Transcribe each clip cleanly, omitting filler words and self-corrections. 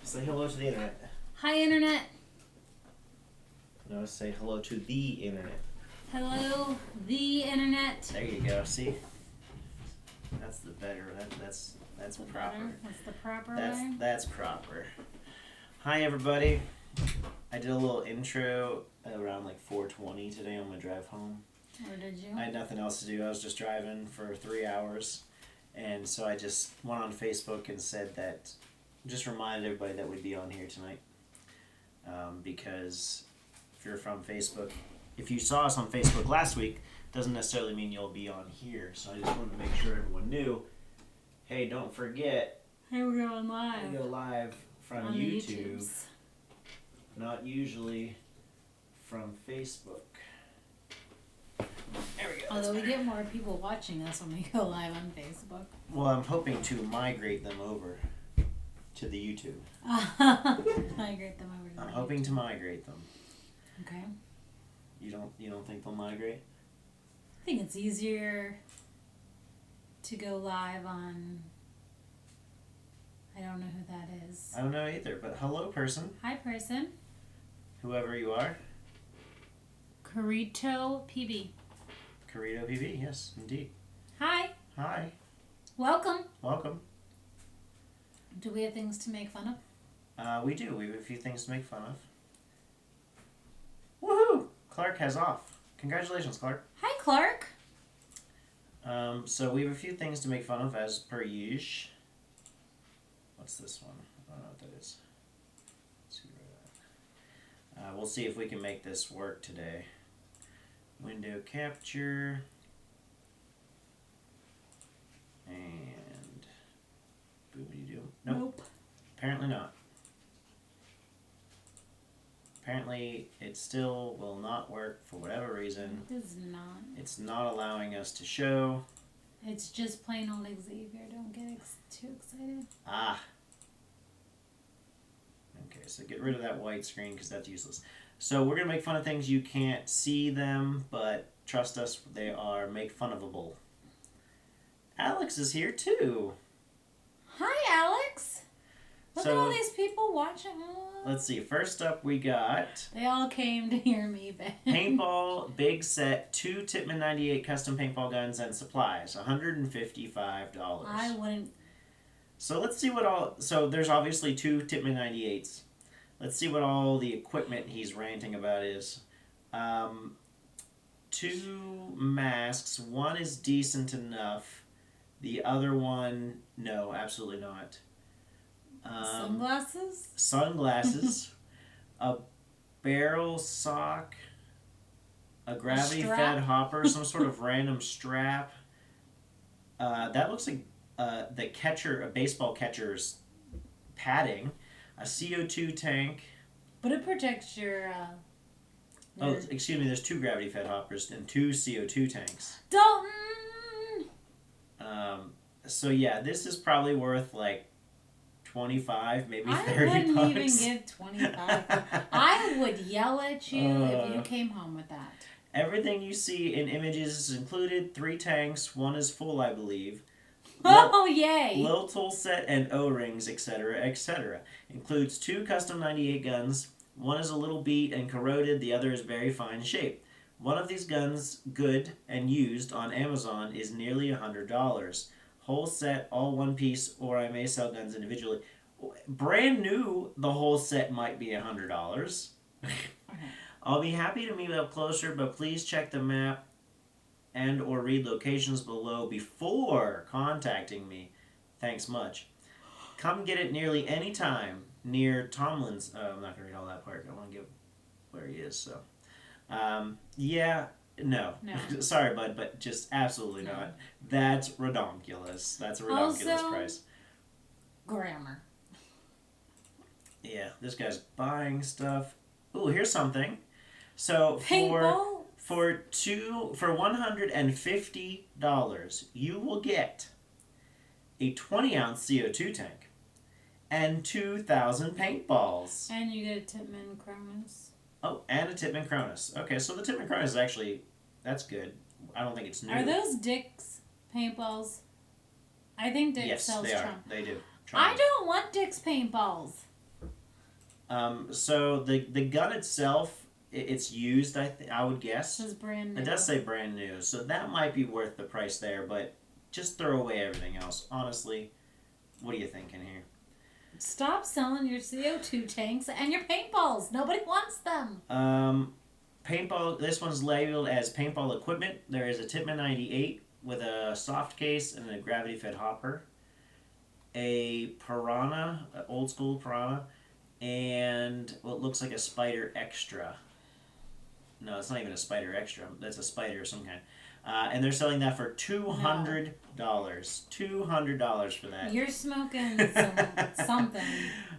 Say hello to the internet. Hi, Internet. No, say hello to the internet. Hello, the Internet. There you go. See, that's the better. That's proper. Better. That's the proper way. That's proper. Hi, everybody. I did a little intro around like 4:20 today on my drive home. Or did you? I had nothing else to do. I was just driving for 3 hours, and so I just went on Facebook and said that. Just reminded everybody that we'd be on here tonight, because if you're from Facebook, if you saw us on Facebook last week, doesn't necessarily mean you'll be on here. So I just wanted to make sure everyone knew. Hey, don't forget. Hey, we're going live. We go live from on YouTube, not usually from Facebook. There we go. Although we get more people watching us when we go live on Facebook. Well, I'm hoping to migrate them over to the YouTube. Migrate them over to I'm hoping to migrate them. Okay. You don't think they'll migrate? I think it's easier to go live on. I don't know who that is. I don't know either, but hello, person. Hi, person. Whoever you are. Carito PB. Carito PB, yes, indeed. Hi. Hi. Welcome. Welcome. Do we have things to make fun of? We do. We have a few things to make fun of. Woohoo! Clark has off. Congratulations, Clark. Hi, Clark. So we have a few things to make fun of, as per usual. What's this one? I don't know what that is. Let's see where that. We'll see if we can make this work today. Window capture. And boobity-doo. Nope. Apparently not. Apparently it still will not work for whatever reason. It does not. It's not allowing us to show. It's just plain old Xavier. Don't get too excited. Ah. Okay, so get rid of that white screen because that's useless. So we're going to make fun of things you can't see them, but trust us, they are make-fun-ofable. Alex is here too. Hi, Alex. Look at all these people watching. Let's see. First up, we got... They all came to hear me, Ben. Paintball Big Set 2 Tippmann 98 custom paintball guns and supplies. $155. I wouldn't... So let's see what all... So there's obviously 2 Tippmann 98s. Let's see what all the equipment he's ranting about is. 2 masks. One is decent enough. The other one, no, absolutely not. Sunglasses? Sunglasses. A barrel sock. A gravity-fed hopper. Some sort of random strap. That looks like the catcher, a baseball catcher's padding. A CO2 tank. But it protects your... Oh, excuse me, there's 2 gravity-fed hoppers and 2 CO2 tanks. Dalton! So yeah, this is probably worth like 25, maybe 30 I wouldn't bucks. even give 25. I would yell at you if you came home with that. Everything you see in images is included. 3 tanks, 1 is full, I believe. Oh, yay! Little tool set and O-rings, etc., etc. Includes 2 custom 98 guns. 1 is a little beat and corroded, the other is very fine shape. One of these guns, good and used on Amazon, is nearly $100. Whole set, all one piece, or I may sell guns individually. Brand new, the whole set might be $100. I'll be happy to meet up closer, but please check the map and or read locations below before contacting me. Thanks much. Come get it nearly any time near Tomlin's. I'm not going to read all that part. I want to give where he is, so... yeah, no. Sorry, bud, but just absolutely not. That's redonkulous. That's a redonkulous price. Grammar. Yeah, this guy's buying stuff. Ooh, here's something. So Paintball? for $150, you will get a 20-ounce CO2 tank and 2,000 paintballs. And you get a Tippmann Cronus. Oh, and a Tippmann Cronus. Okay, so the Tippmann Cronus is actually, that's good. I don't think it's new. Are those Dick's paintballs? I think Dick's sells Yes, they are. Trump. They do. I don't want Dick's paintballs. So the gun itself, it's used. I would It guess says brand new. it does say brand new, so that might be worth the price there. But just throw away everything else. Honestly, what are you thinking here? Stop selling your CO2 tanks and your paintballs. Nobody wants them. Paintball. This one's labeled as paintball equipment. There is a Tippmann 98 with a soft case and a gravity-fed hopper. A Piranha, an old school Piranha, and what looks like a Spider Extra. No, it's not even a Spider Extra. That's a Spider of some kind. And they're selling that for $200. $200 for that. You're smoking something.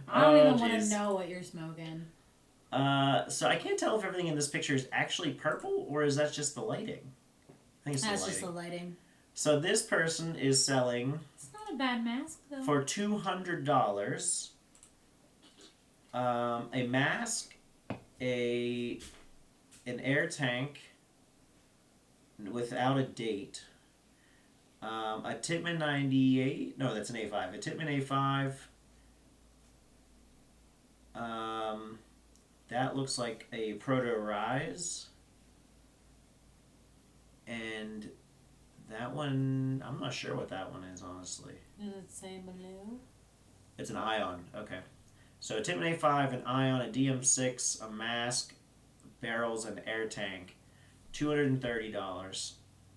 I don't even want to know what you're smoking. So I can't tell if everything in this picture is actually purple or is that just the lighting. I think it's the lighting. That's just the lighting. So this person is selling. It's not a bad mask though. For $200, a mask, an air tank without a date, a Tippmann 98. No, that's an A5. A Tippmann A5. That looks like a Proto Rise. And that one, I'm not sure what that one is, honestly. Does it say blue? It's an Ion. Okay. So a Tippmann A5, an Ion, a DM6, a mask, barrels, and air tank. $230.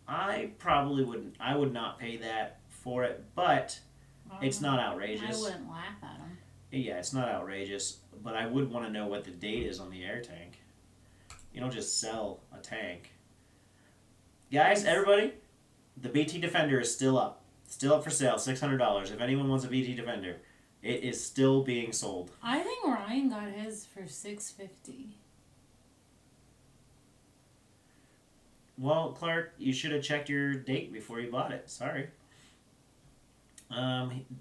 I probably wouldn't. I would not pay that for it, but it's not outrageous. I wouldn't laugh at them. Yeah, it's not outrageous, but I would want to know what the date is on the air tank. You don't just sell a tank. Guys, everybody, the BT Defender is still up. Still up for sale, $600. If anyone wants a BT Defender, it is still being sold. I think Ryan got his for $650. Well, Clark, you should have checked your date before you bought it. Sorry.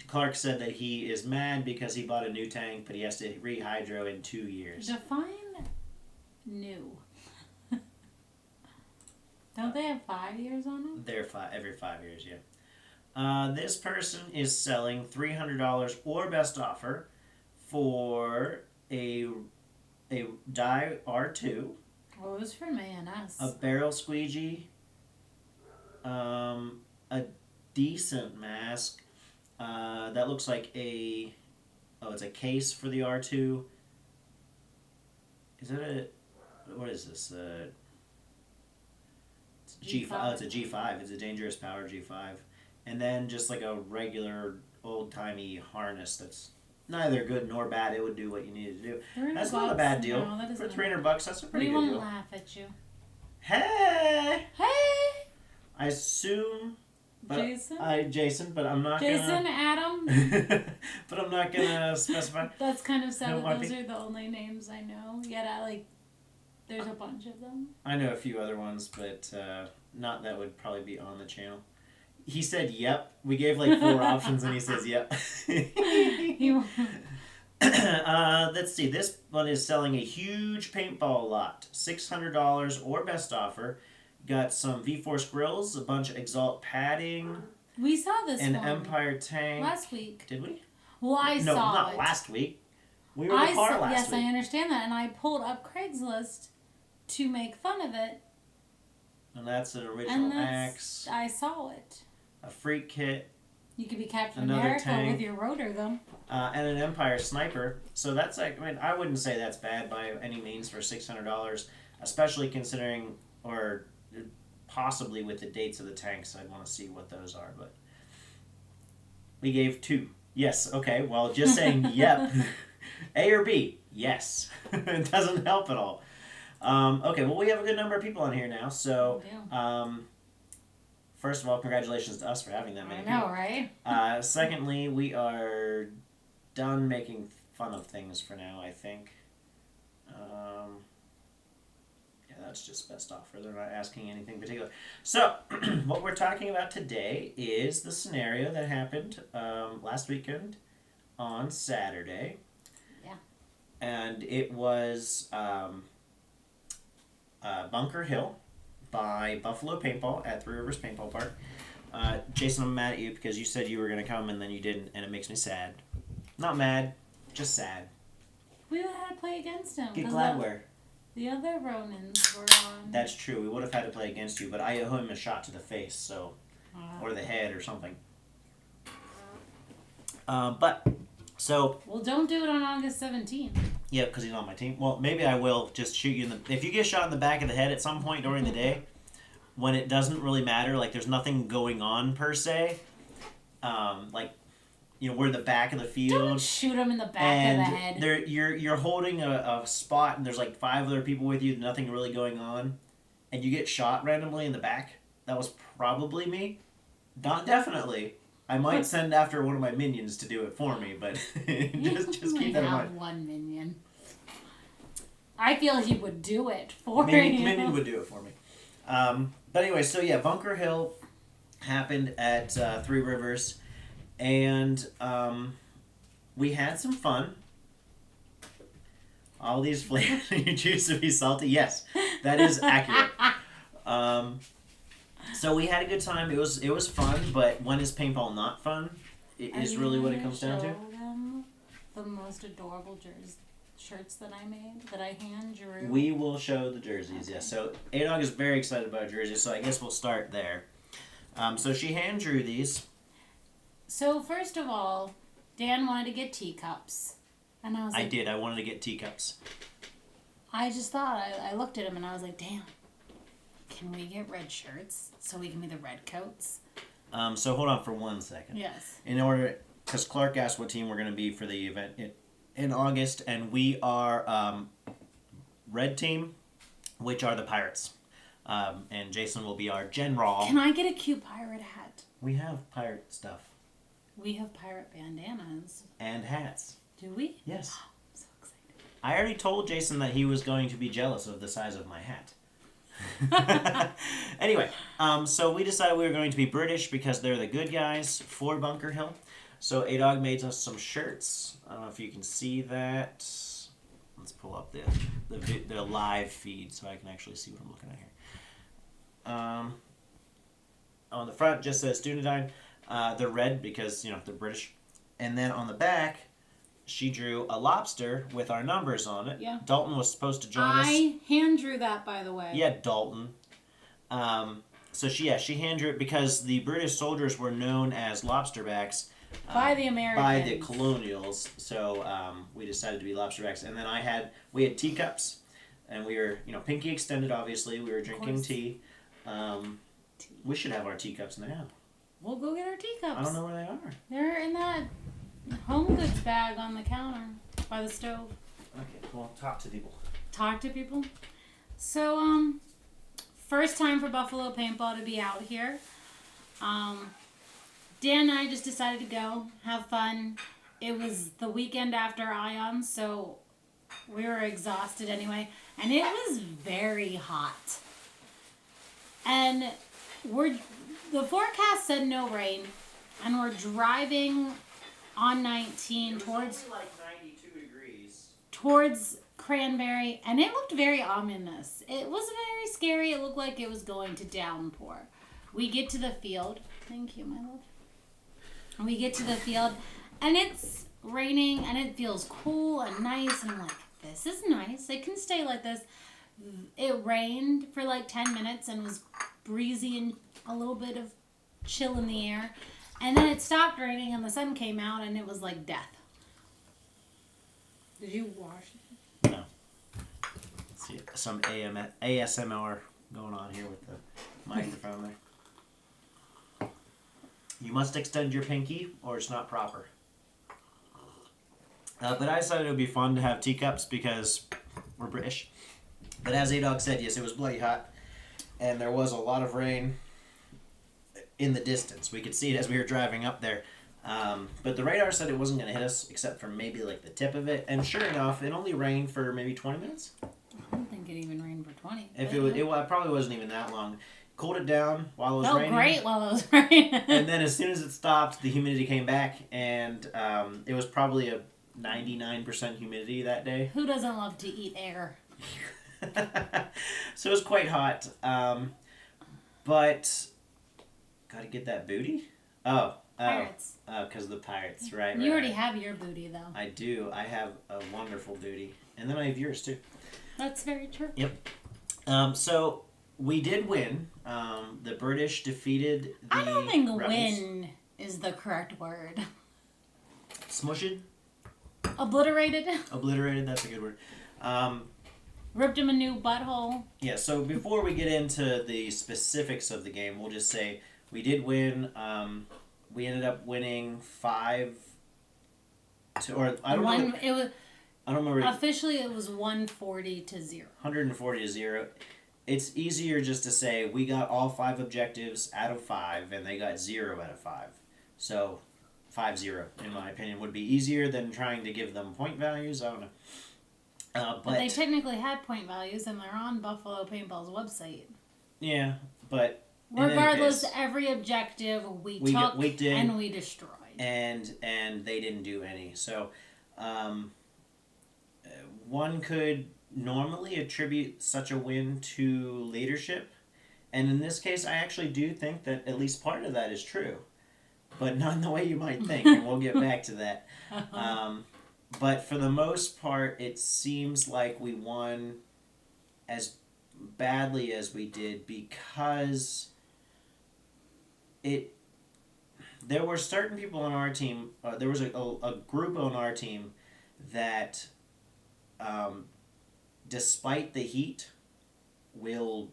Clark said that he is mad because he bought a new tank, but he has to rehydro in 2 years. Define new. Don't they have 5 years on them? They're every 5 years, yeah. This person is selling $300 or best offer for a Dye R2. Well, it was from A&S. A barrel squeegee. A decent mask. That looks like it's a case for the R2. Is that what is this? It's G5. Oh, it's a G5. It's a Dangerous Power G5. And then just like a regular old-timey harness that's neither good nor bad. It would do what you needed to do. That's not a bad deal. No, that for $300, that's a pretty good deal. We won't laugh at you. Hey! Hey! I assume... Jason? Jason, but I'm not Jason, gonna... Adam? but I'm not gonna specify. That's kind of sad that those are the only names I know. Yet there's a bunch of them. I know a few other ones, but not that would probably be on the channel. He said yep. We gave 4 options and he says yep. Let's see. This one is selling a huge paintball lot. $600 or best offer. Got some V-Force grills, a bunch of Exalt padding. We saw this an one. Empire tank. Last week. Did we? Well, I saw it. No, not last week. We were in the car last yes, week. I understand that. And I pulled up Craigslist to make fun of it. And that's an original axe. I saw it. A freak kit. You could be Captain Another America tank. with your rotor, though. And an Empire sniper. So that's I wouldn't say that's bad by any means for $600, especially considering, or possibly with the dates of the tanks. I'd want to see what those are, but we gave 2. Yes, okay, well, just saying yep. A or B? Yes. It doesn't help at all. Okay, well, we have a good number of people on here now, so first of all, congratulations to us for having that many people. I know, right? Secondly, we are done making fun of things for now, I think. That's just best offer. They're not asking anything particular. So, what we're talking about today is the scenario that happened last weekend on Saturday. Yeah. And it was Bunker Hill by Buffalo Paintball at Three Rivers Paintball Park. Jason, I'm mad at you because you said you were going to come and then you didn't, and it makes me sad. Not mad, just sad. We would have had to play against him. Get Gladware. The other Ronins were on. That's true. We would have had to play against you, but I owe him a shot to the face, so or the head or something. So. Well, don't do it on August 17th. Yeah, because he's on my team. Well, maybe I will just shoot you in the. If you get shot in the back of the head at some point during the day, when it doesn't really matter, like there's nothing going on per se, like. We're in the back of the field. Don't shoot him in the back of the head. And you're holding a spot, and there's like 5 other people with you, nothing really going on, and you get shot randomly in the back. That was probably me. Not definitely. I might send after one of my minions to do it for me, but just keep that in mind. One minion. I feel he would do it for you. Minion would do it for me. But anyway, so yeah, Bunker Hill happened at Three Rivers. And we had some fun. All these flavors you choose to be salty. Yes, that is accurate. So we had a good time. It was fun, but when is paintball not fun? It is really what it comes down to. Them the most adorable shirts that I made, that I hand drew. We will show the jerseys. Okay. Yes. So Adog is very excited about jerseys. So I guess we'll start there. So she hand drew these. So first of all, Dan wanted to get teacups, and I was like, I did. I wanted to get teacups. I just thought, I looked at him and I was like, damn, can we get red shirts so we can be the red coats? So hold on for 1 second. Yes. In order, because Clark asked what team we're going to be for the event in August, and we are red team, which are the Pirates. And Jason will be our general. Can I get a cute pirate hat? We have pirate stuff. We have pirate bandanas. And hats. Do we? Yes. Oh, I'm so excited. I already told Jason that he was going to be jealous of the size of my hat. Anyway, so we decided we were going to be British because they're the good guys for Bunker Hill. So Adog made us some shirts. I don't know if you can see that. Let's pull up the live feed so I can actually see what I'm looking at here. On the front, just says Dunedain. They're red because, they're British. And then on the back, she drew a lobster with our numbers on it. Yeah. Dalton was supposed to join us. I hand drew that, by the way. Yeah, Dalton. So she hand drew it because the British soldiers were known as lobsterbacks. By the Americans. By the colonials. So we decided to be lobsterbacks. And then we had teacups. And we were, pinky extended, obviously. We were drinking tea. We should have our teacups now. We'll go get our teacups. I don't know where they are. They're in that home goods bag on the counter by the stove. Okay, well, talk to people. Talk to people. So, first time for Buffalo Paintball to be out here. Dan and I just decided to go, have fun. It was the weekend after Ion, so we were exhausted anyway. And it was very hot. And the forecast said no rain, and we're driving on 19 towards like 92 degrees. Towards Cranberry, and it looked very ominous. It was very scary. It looked like it was going to downpour. We get to the field. Thank you, my love. We get to the field, and it's raining, and it feels cool and nice, and I'm like, this is nice. It can stay like this. It rained for like 10 minutes and was breezy and a little bit of chill in the air. And then it stopped raining and the sun came out and it was like death. Did you wash it? No. See some ASMR going on here with the microphone there. You must extend your pinky or it's not proper. But I decided it would be fun to have teacups because we're British. But as Adog said, yes, it was bloody hot. And there was a lot of rain in the distance. We could see it as we were driving up there. But the radar said it wasn't going to hit us except for maybe like the tip of it. And sure enough, it only rained for maybe 20 minutes. I don't think it even rained for 20. If it probably wasn't even that long. Cooled it down while it was raining. Felt great while it was raining. And then as soon as it stopped, the humidity came back. And it was probably a 99% humidity that day. Who doesn't love to eat air? So it was quite hot. But gotta get that booty. Oh, Pirates. Because the Pirates, right? You already have your booty, though. I do. I have a wonderful booty. And then I have yours, too. That's very true. Yep. So, we did win. The British defeated the I don't think Rebels. win is the correct word. Smushed? Obliterated. Obliterated, that's a good word. Ripped him a new butthole. Yeah, so before we get into the specifics of the game, we'll just say we did win. We ended up winning 5 to, or I don't know. It was I don't remember. officially it was 140 to 0. 140 to 0. It's easier just to say we got all 5 objectives out of 5, and they got 0 out of 5. So 5-0, in my opinion, would be easier than trying to give them point values. I don't know. But they technically had point values, and they're on Buffalo Paintball's website. Yeah, but regardless, every objective we took and we destroyed. And they didn't do any. So one could normally attribute such a win to leadership. And in this case, I actually do think that at least part of that is true. But not in the way you might think, and we'll get back to that. But for the most part, it seems like we won as badly as we did because there were certain people on our team, there was a group on our team that, despite the heat, will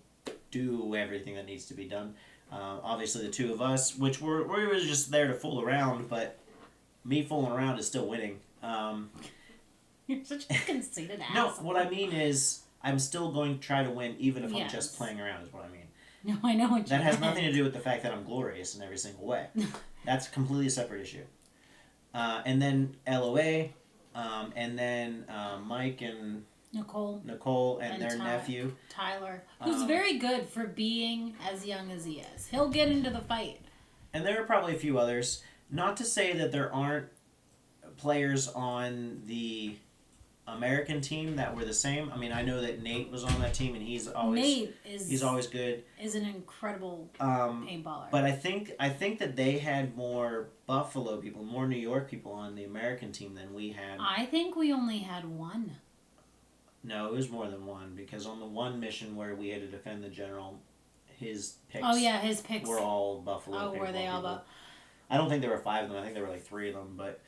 do everything that needs to be done. Obviously, the two of us, which we were just there to fool around, but me fooling around is still winning. You're such a conceited No, asshole. what I mean is, I'm still going to try to win, even if I'm just playing around, is what I mean. No, I know what you That has nothing to do with the fact that I'm glorious in every single way. That's a completely separate issue. And then LOA, and then Mike and Nicole and their nephew. Tyler, who's very good for being as young as he is. He'll get into the fight. And there are probably a few others. Not to say that there aren't players on the American team that were the same. I mean, I know that Nate was on that team, and he's always good. Is an incredible paintballer. But I think that they had more Buffalo people, more New York people on the American team than we had. I think we only had one. No, it was more than one, because on the one mission where we had to defend the general, his picks. Oh yeah, his picks were all Buffalo. Oh, were they all Buffalo? I don't think there were 5 of them. I think there were like 3 of them, but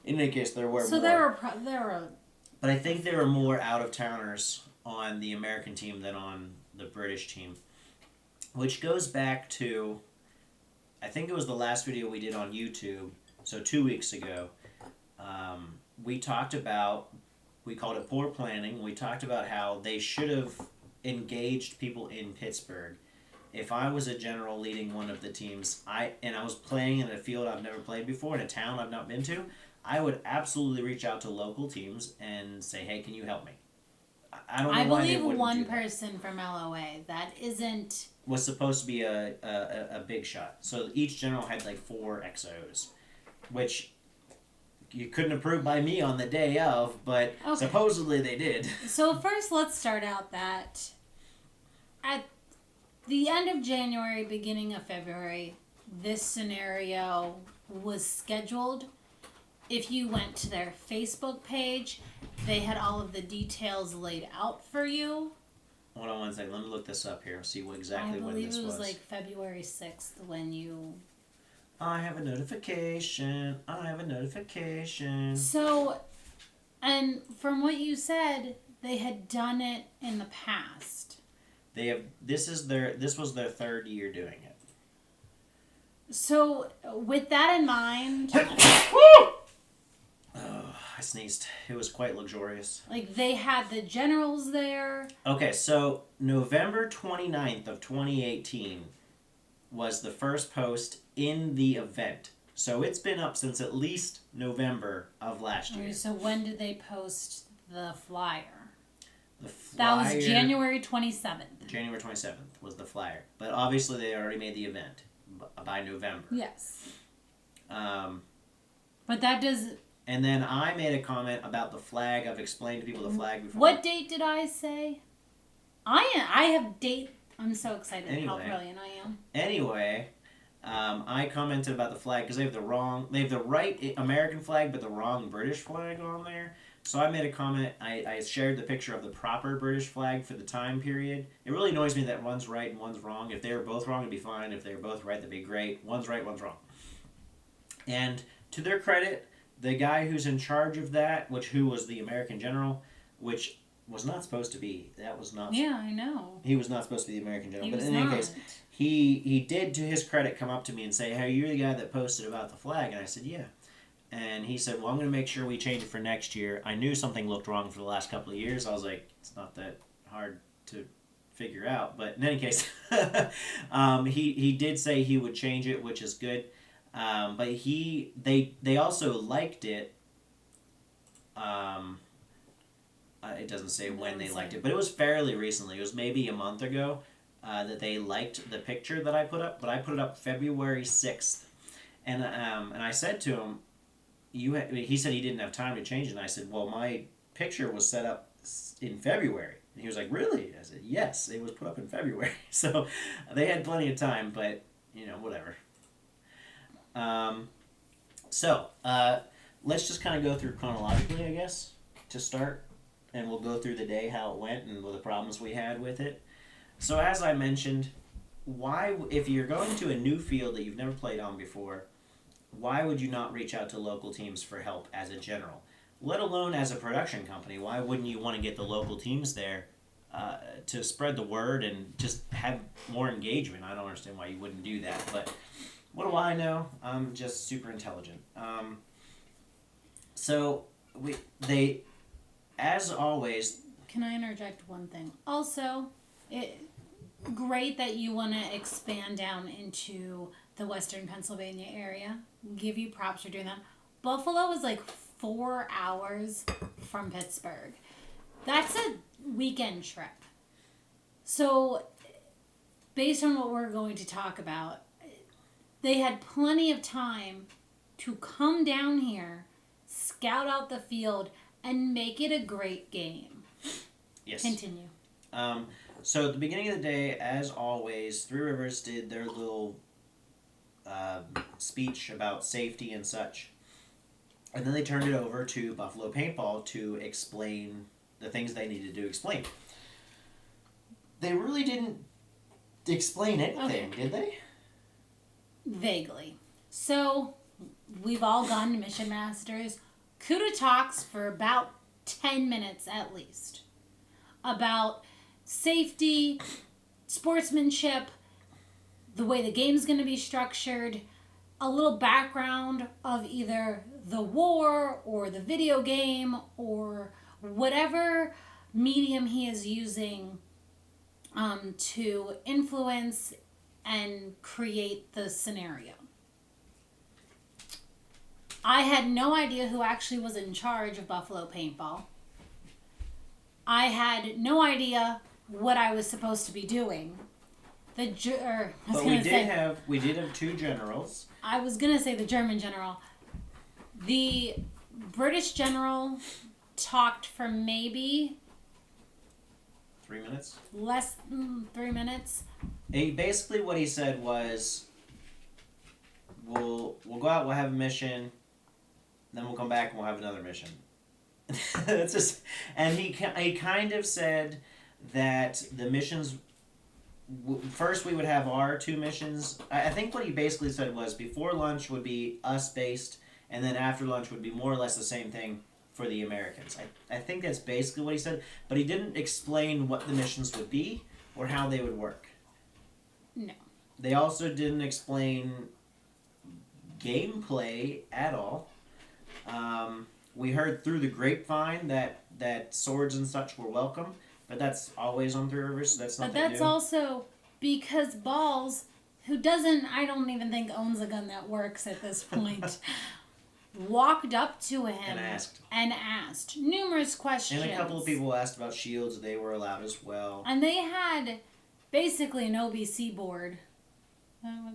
in any case, there were. So more. there were. But I think there were more out-of-towners on the American team than on the British team. Which goes back to, I think it was the last video we did on YouTube, so 2 weeks ago. We talked about, we called it poor planning. We talked about how they should have engaged people in Pittsburgh. If I was a general leading one of the teams, and I was playing in a field I've never played before, in a town I've not been to, I would absolutely reach out to local teams and say, hey, can you help me? I don't know why they wouldn't do that. I believe one person from LOA that isn't... was supposed to be a big shot. So each general had like 4 XOs, which you couldn't approve by me on the day of, but supposedly they did. So first let's start out that at the end of January, beginning of February, this scenario was scheduled. If you went to their Facebook page, they had all of the details laid out for you. Hold on one second. Let me look this up here. See exactly when this was. I believe it was like February 6th when you... I have a notification. So, and from what you said, they had done it in the past. They have. This was their 3rd year doing it. So, with that in mind... Oh, I sneezed. It was quite luxurious. Like, they had the generals there. Okay, so November 29th of 2018 was the first post in the event. So it's been up since at least November of last year. Okay, so when did they post the flyer? The flyer... That was January 27th. January 27th was the flyer. But obviously they already made the event by November. Yes. But that does... And then I made a comment about the flag. I've explained to people the flag before. What date did I say? I have date. I'm so excited how brilliant I am. Anyway, I commented about the flag because they have the right American flag but the wrong British flag on there. So I made a comment. I shared the picture of the proper British flag for the time period. It really annoys me that one's right and one's wrong. If they were both wrong, it'd be fine. If they were both right, that'd be great. One's right, one's wrong. And to their credit, the guy who's in charge of that, who was the American general, which was not supposed to be. That was not. Yeah, I know. He was not supposed to be the American general. He But was in any not. case, he did, to his credit, come up to me and say, "Hey, you're the guy that posted about the flag." And I said, "Yeah." And he said, "Well, I'm going to make sure we change it for next year." I knew something looked wrong for the last couple of years. I was like, it's not that hard to figure out. But in any case, he did say he would change it, which is good. But they also liked it. It doesn't say when they liked it, but it was fairly recently. It was maybe a month ago that they liked the picture that I put up. But I put it up February 6th. And I said to him, he said he didn't have time to change it. And I said, well, my picture was set up in February. And he was like, really? I said, yes, it was put up in February. So they had plenty of time, but, whatever. So let's just kind of go through chronologically, I guess, to start. And we'll go through the day, how it went, and the problems we had with it. So as I mentioned, if you're going to a new field that you've never played on before, why would you not reach out to local teams for help as a general? Let alone as a production company, why wouldn't you want to get the local teams there to spread the word and just have more engagement? I don't understand why you wouldn't do that, but what do I know? I'm just super intelligent. So they, as always. Can I interject one thing? Also, great that you want to expand down into the Western Pennsylvania area. Give you props for doing that. Buffalo is like 4 hours from Pittsburgh. That's a weekend trip. So, based on what we're going to talk about, they had plenty of time to come down here, scout out the field, and make it a great game. Yes. Continue. So at the beginning of the day, as always, Three Rivers did their little speech about safety and such. And then they turned it over to Buffalo Paintball to explain the things they needed to explain. They really didn't explain anything, did they? Vaguely. So, we've all gone to Mission Masters. Kuda talks for about 10 minutes at least about safety, sportsmanship, the way the game's going to be structured, a little background of either the war or the video game or whatever medium he is using to influence and create the scenario. I had no idea who actually was in charge of Buffalo Paintball. I had no idea what I was supposed to be doing. We did have two generals. I was gonna say the German general. The British general talked for maybe 3 minutes. Less than 3 minutes. Basically, what he said was, "We'll go out. We'll have a mission. Then we'll come back and we'll have another mission." That's just, and he kind of said that the missions. First, we would have our two missions. I think what he basically said was before lunch would be us based, and then after lunch would be more or less the same thing for the Americans. I think that's basically what he said, but he didn't explain what the missions would be or how they would work. No. They also didn't explain gameplay at all. We heard through the grapevine that swords and such were welcome, but that's always on Three Rivers, so that's nothing new. But that's also because Balls, who I don't even think owns a gun that works at this point, walked up to him and asked numerous questions. And a couple of people asked about shields. They were allowed as well. And they had basically an OBC board. No,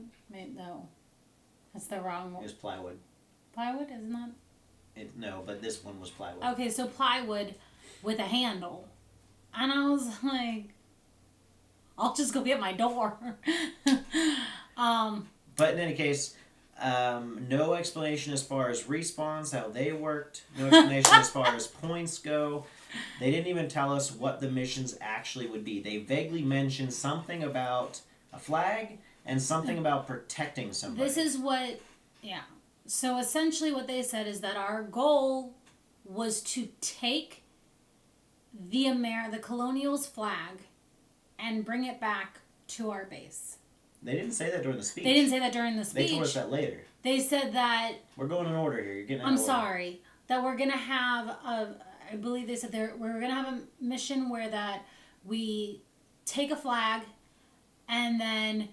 that's the wrong one. It was plywood. Plywood, isn't that? No, but this one was plywood. Okay, so plywood with a handle. And I was like, I'll just go get my door. But But in any case, no explanation as far as respawns, how they worked. No explanation as far as points go. They didn't even tell us what the missions actually would be. They vaguely mentioned something about a flag and something about protecting somebody. This is what, yeah. So essentially what they said is that our goal was to take the Colonial's flag and bring it back to our base. They didn't say that during the speech. They didn't say that during the speech. They told us that later. They said that... We're going in order here. You're getting out I'm of order. sorry. That we're going to have a... I believe they said we're going to have a mission where that we take a flag and then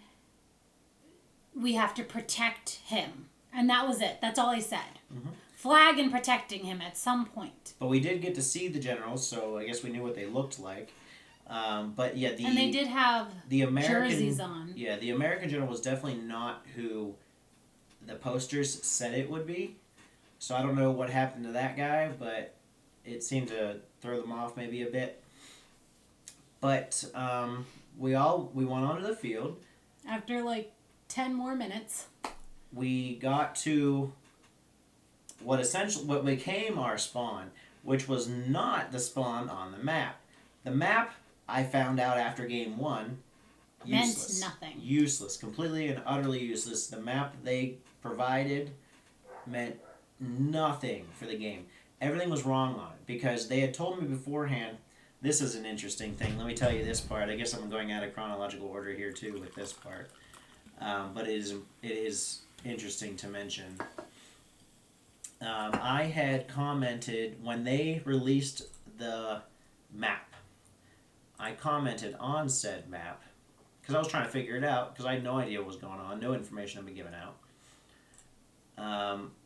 we have to protect him. And that was it. That's all he said. Mm-hmm. Flag and protecting him at some point. But we did get to see the generals, so I guess we knew what they looked like. But yeah, and they did have the American jerseys on. Yeah, the American general was definitely not who the posters said it would be. So I don't know what happened to that guy, but it seemed to throw them off maybe a bit. But we went onto the field. After like 10 more minutes. We got to what became our spawn, which was not the spawn on the map. The map, I found out after game 1, useless. Meant nothing. Useless. Completely and utterly useless. The map they provided meant nothing for the game. Everything was wrong on it because they had told me beforehand. This is an interesting thing. Let me tell you this part. I guess I'm going out of chronological order here too with this part. But it is interesting to mention. I had commented when they released the map. I commented on said map because I was trying to figure it out because I had no idea what was going on. No information had been given out.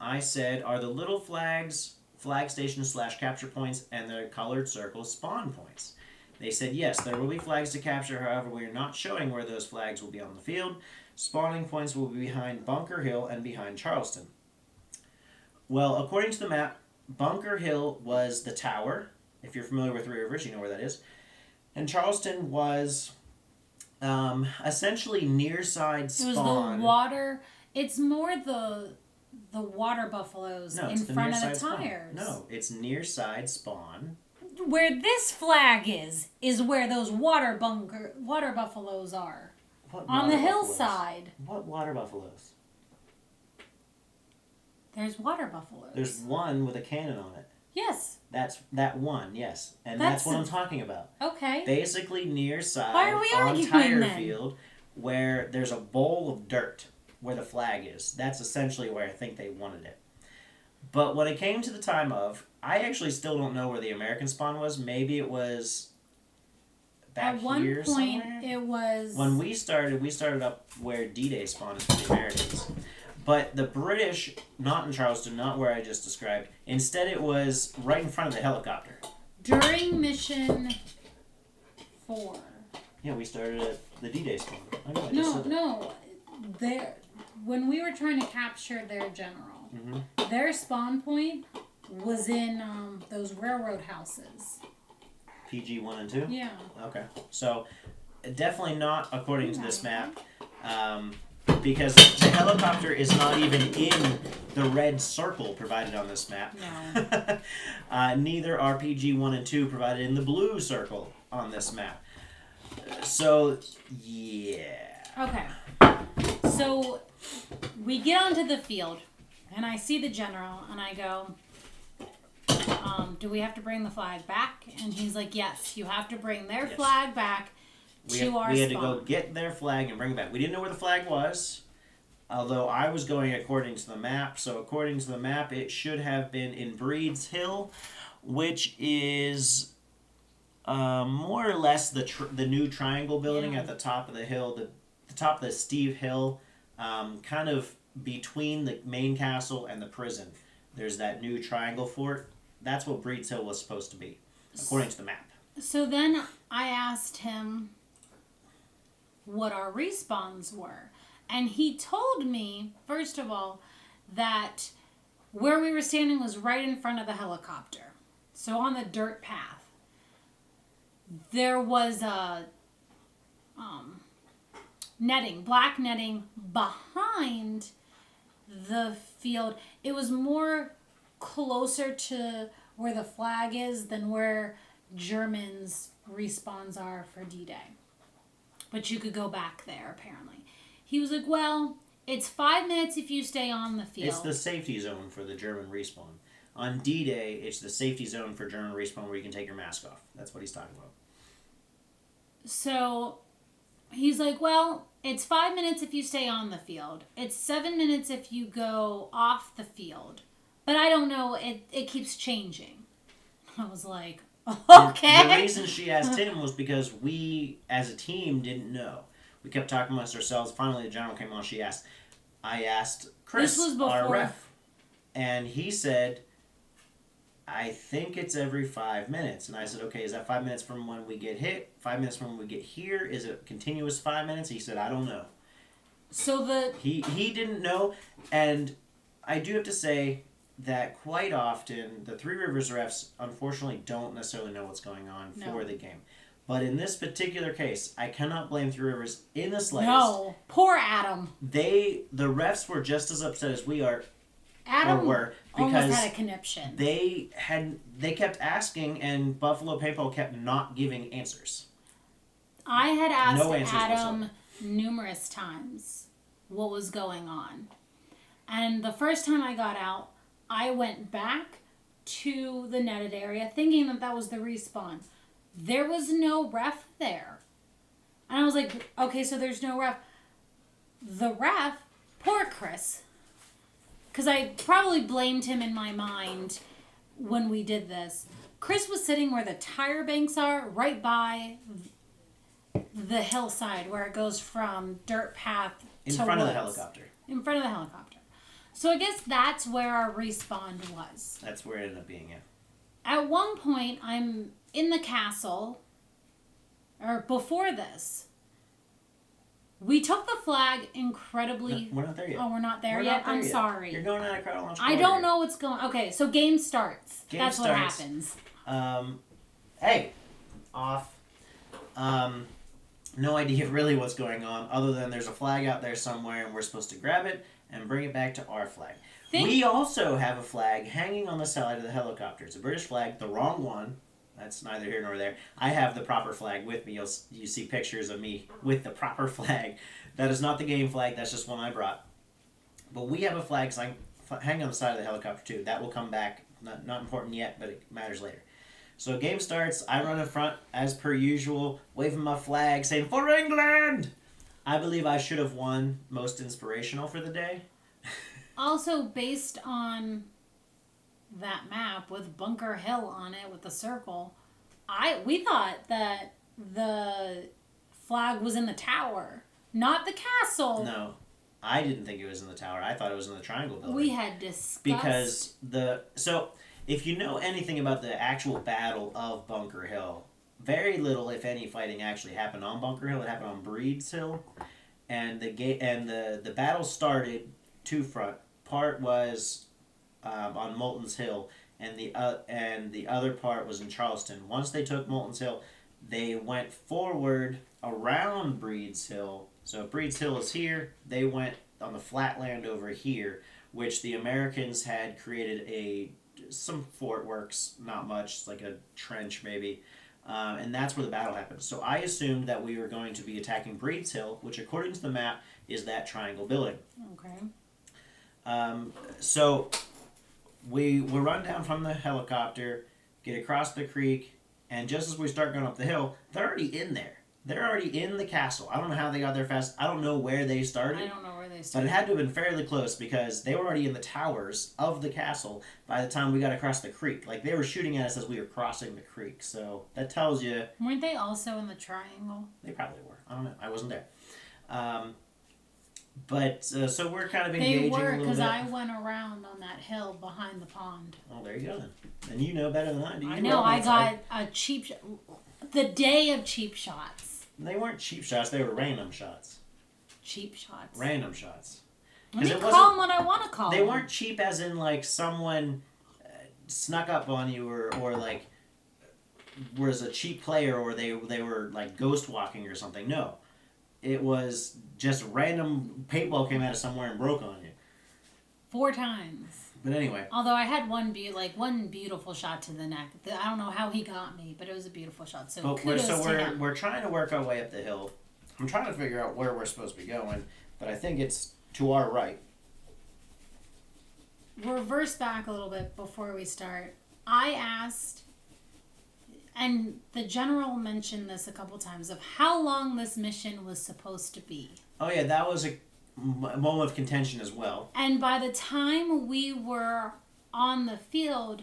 I said, are the little flags flag stations / capture points and the colored circles spawn points? They said, yes, there will be flags to capture. However, we are not showing where those flags will be on the field. Spawning points will be behind Bunker Hill and behind Charleston. Well, according to the map, Bunker Hill was the tower. If you're familiar with Three Rivers, you know where that is. And Charleston was essentially near side spawn. It was the water. It's more the water buffaloes in front of the tires. No, it's near side spawn. Where this flag is where those water buffaloes are. What on the buffaloes? Hillside. What water buffaloes? There's water buffaloes. There's one with a cannon on it. Yes. That's that one, yes. And that's what I'm talking about. Okay. Basically near side Why are we on arguing tire then? field where there's a bowl of dirt where the flag is. That's essentially where I think they wanted it. But when it came to the time of, I actually still don't know where the American spawn was. Maybe it was back at one here point somewhere. It was When we started up where D-Day spawn is for the Americans. But the British, not in Charleston, not where I just described, instead it was right in front of the helicopter. During mission 4. Yeah, we started at the D-Day spawn. I know, No. When we were trying to capture their general, their spawn point was in those railroad houses. PG 1 and 2? Yeah. Okay. So, definitely not according to this map. Because the helicopter is not even in the red circle provided on this map. No. Neither are PG 1 and 2 provided in the blue circle on this map. So, yeah. Okay. So, we get onto the field, and I see the general, and I go, do we have to bring the flag back? And he's like, yes, you have to bring their flag back to our spawn. We had to go get their flag and bring it back. We didn't know where the flag was, although I was going according to the map. So according to the map, it should have been in Breed's Hill, which is more or less the new triangle building at the top of the hill, the top of the Steve Hill, kind of between the main castle and the prison. There's that new triangle fort. That's what Breed's Hill was supposed to be, according to the map. So then I asked him what our respawns were. And he told me, first of all, that where we were standing was right in front of the helicopter. So on the dirt path. There was a netting, black netting behind the field. It was more closer to where the flag is than where Germans' respawns are for D-Day. But you could go back there, apparently. He was like, well, it's 5 minutes if you stay on the field. It's the safety zone for the German respawn. On D-Day, it's the safety zone for German respawn where you can take your mask off. That's what he's talking about. So he's like, well, it's 5 minutes if you stay on the field. It's 7 minutes if you go off the field. But I don't know. It keeps changing. I was like, okay. The reason she asked him was because we, as a team, didn't know. We kept talking amongst ourselves. Finally, the general came on. I asked Chris, This was before. our ref, and he said, I think it's every 5 minutes. And I said, okay, is that 5 minutes from when we get hit? 5 minutes from when we get here? Is it continuous 5 minutes? He said, I don't know. So He didn't know, and I do have to say that quite often the Three Rivers refs unfortunately don't necessarily know what's going on for the game. But in this particular case, I cannot blame Three Rivers in the slightest. No, poor Adam. The refs were just as upset as we are. Adam were almost because had a conniption. They kept asking, and Buffalo Paintball kept not giving answers. I had asked No answers Adam whatsoever. numerous times what was going on. And the first time I got out, I went back to the netted area thinking that was the respawn. There was no ref there. And I was like, okay, so there's no ref. The ref, poor Chris, because I probably blamed him in my mind when we did this. Chris was sitting where the tire banks are, right by the hillside where it goes from dirt path In to front of the woods. helicopter. In front of the helicopter. So I guess that's where our respawn was. That's where it ended up being, yeah. At one point, I'm in the castle, or before this. We took the flag incredibly... No, we're not there yet. Oh, we're not there We're yet? not there I'm yet. sorry. You're going out of crowd launch. I don't know what's going... Okay, so game starts. Game That's starts. what happens. Hey, off. No idea really what's going on, other than there's a flag out there somewhere and we're supposed to grab it and bring it back to our flag. We also have a flag hanging on the side of the helicopter. It's a British flag, the wrong one. That's neither here nor there. I have the proper flag with me. You see pictures of me with the proper flag. That is not the game flag. That's just one I brought. But we have a flag hanging on the side of the helicopter too. That will come back. Not important yet, but it matters later. So game starts. I run in front as per usual, waving my flag, saying "For England!" I believe I should have won most inspirational for the day. Also, based on that map with Bunker Hill on it with the circle, we thought that the flag was in the tower, not the castle. No, I didn't think it was in the tower. I thought it was in the triangle building. We had discussed... Because if you know anything about the actual battle of Bunker Hill, very little, if any, fighting actually happened on Bunker Hill. It happened on Breed's Hill, and the battle started two front. Part was on Moulton's Hill, and the other part was in Charleston. Once they took Moulton's Hill, they went forward around Breed's Hill. So if Breed's Hill is here, they went on the flat land over here, which the Americans had created some fort works, not much, like a trench maybe, and that's where the battle happened. So I assumed that we were going to be attacking Breed's Hill, which according to the map is that triangle building. Okay. So we run down from the helicopter, get across the creek, and just as we start going up the hill, they're already in there. They're already in the castle. I don't know how they got there fast. I don't know where they started. I don't know where they But started. it had to have been fairly close because they were already in the towers of the castle by the time we got across the creek. Like, they were shooting at us as we were crossing the creek. So that tells you... Weren't they also in the triangle? They probably were. I don't know. I wasn't there. So we're kind of engaging They a were, little bit. because I went around on that hill behind the pond. Oh, there you go then. And you know better than I do. I know, I got a cheap... The day of cheap shots. They weren't cheap shots. They were random shots. Cheap shots. Random shots. Let me call them what I want to call them. They weren't cheap as in, like, someone snuck up on you or like, was a cheap player or they were, like, ghost walking or something. No. it was just random paintball came out of somewhere and broke on you. 4 times. But anyway. Although I had one beautiful shot to the neck. I don't know how he got me, but it was a beautiful shot. So kudos to him. We're trying to work our way up the hill. I'm trying to figure out where we're supposed to be going, but I think it's to our right. Reverse back a little bit before we start. I asked, and the general mentioned this a couple times, of how long this mission was supposed to be. Oh yeah, that was a moment of contention as well. And by the time we were on the field,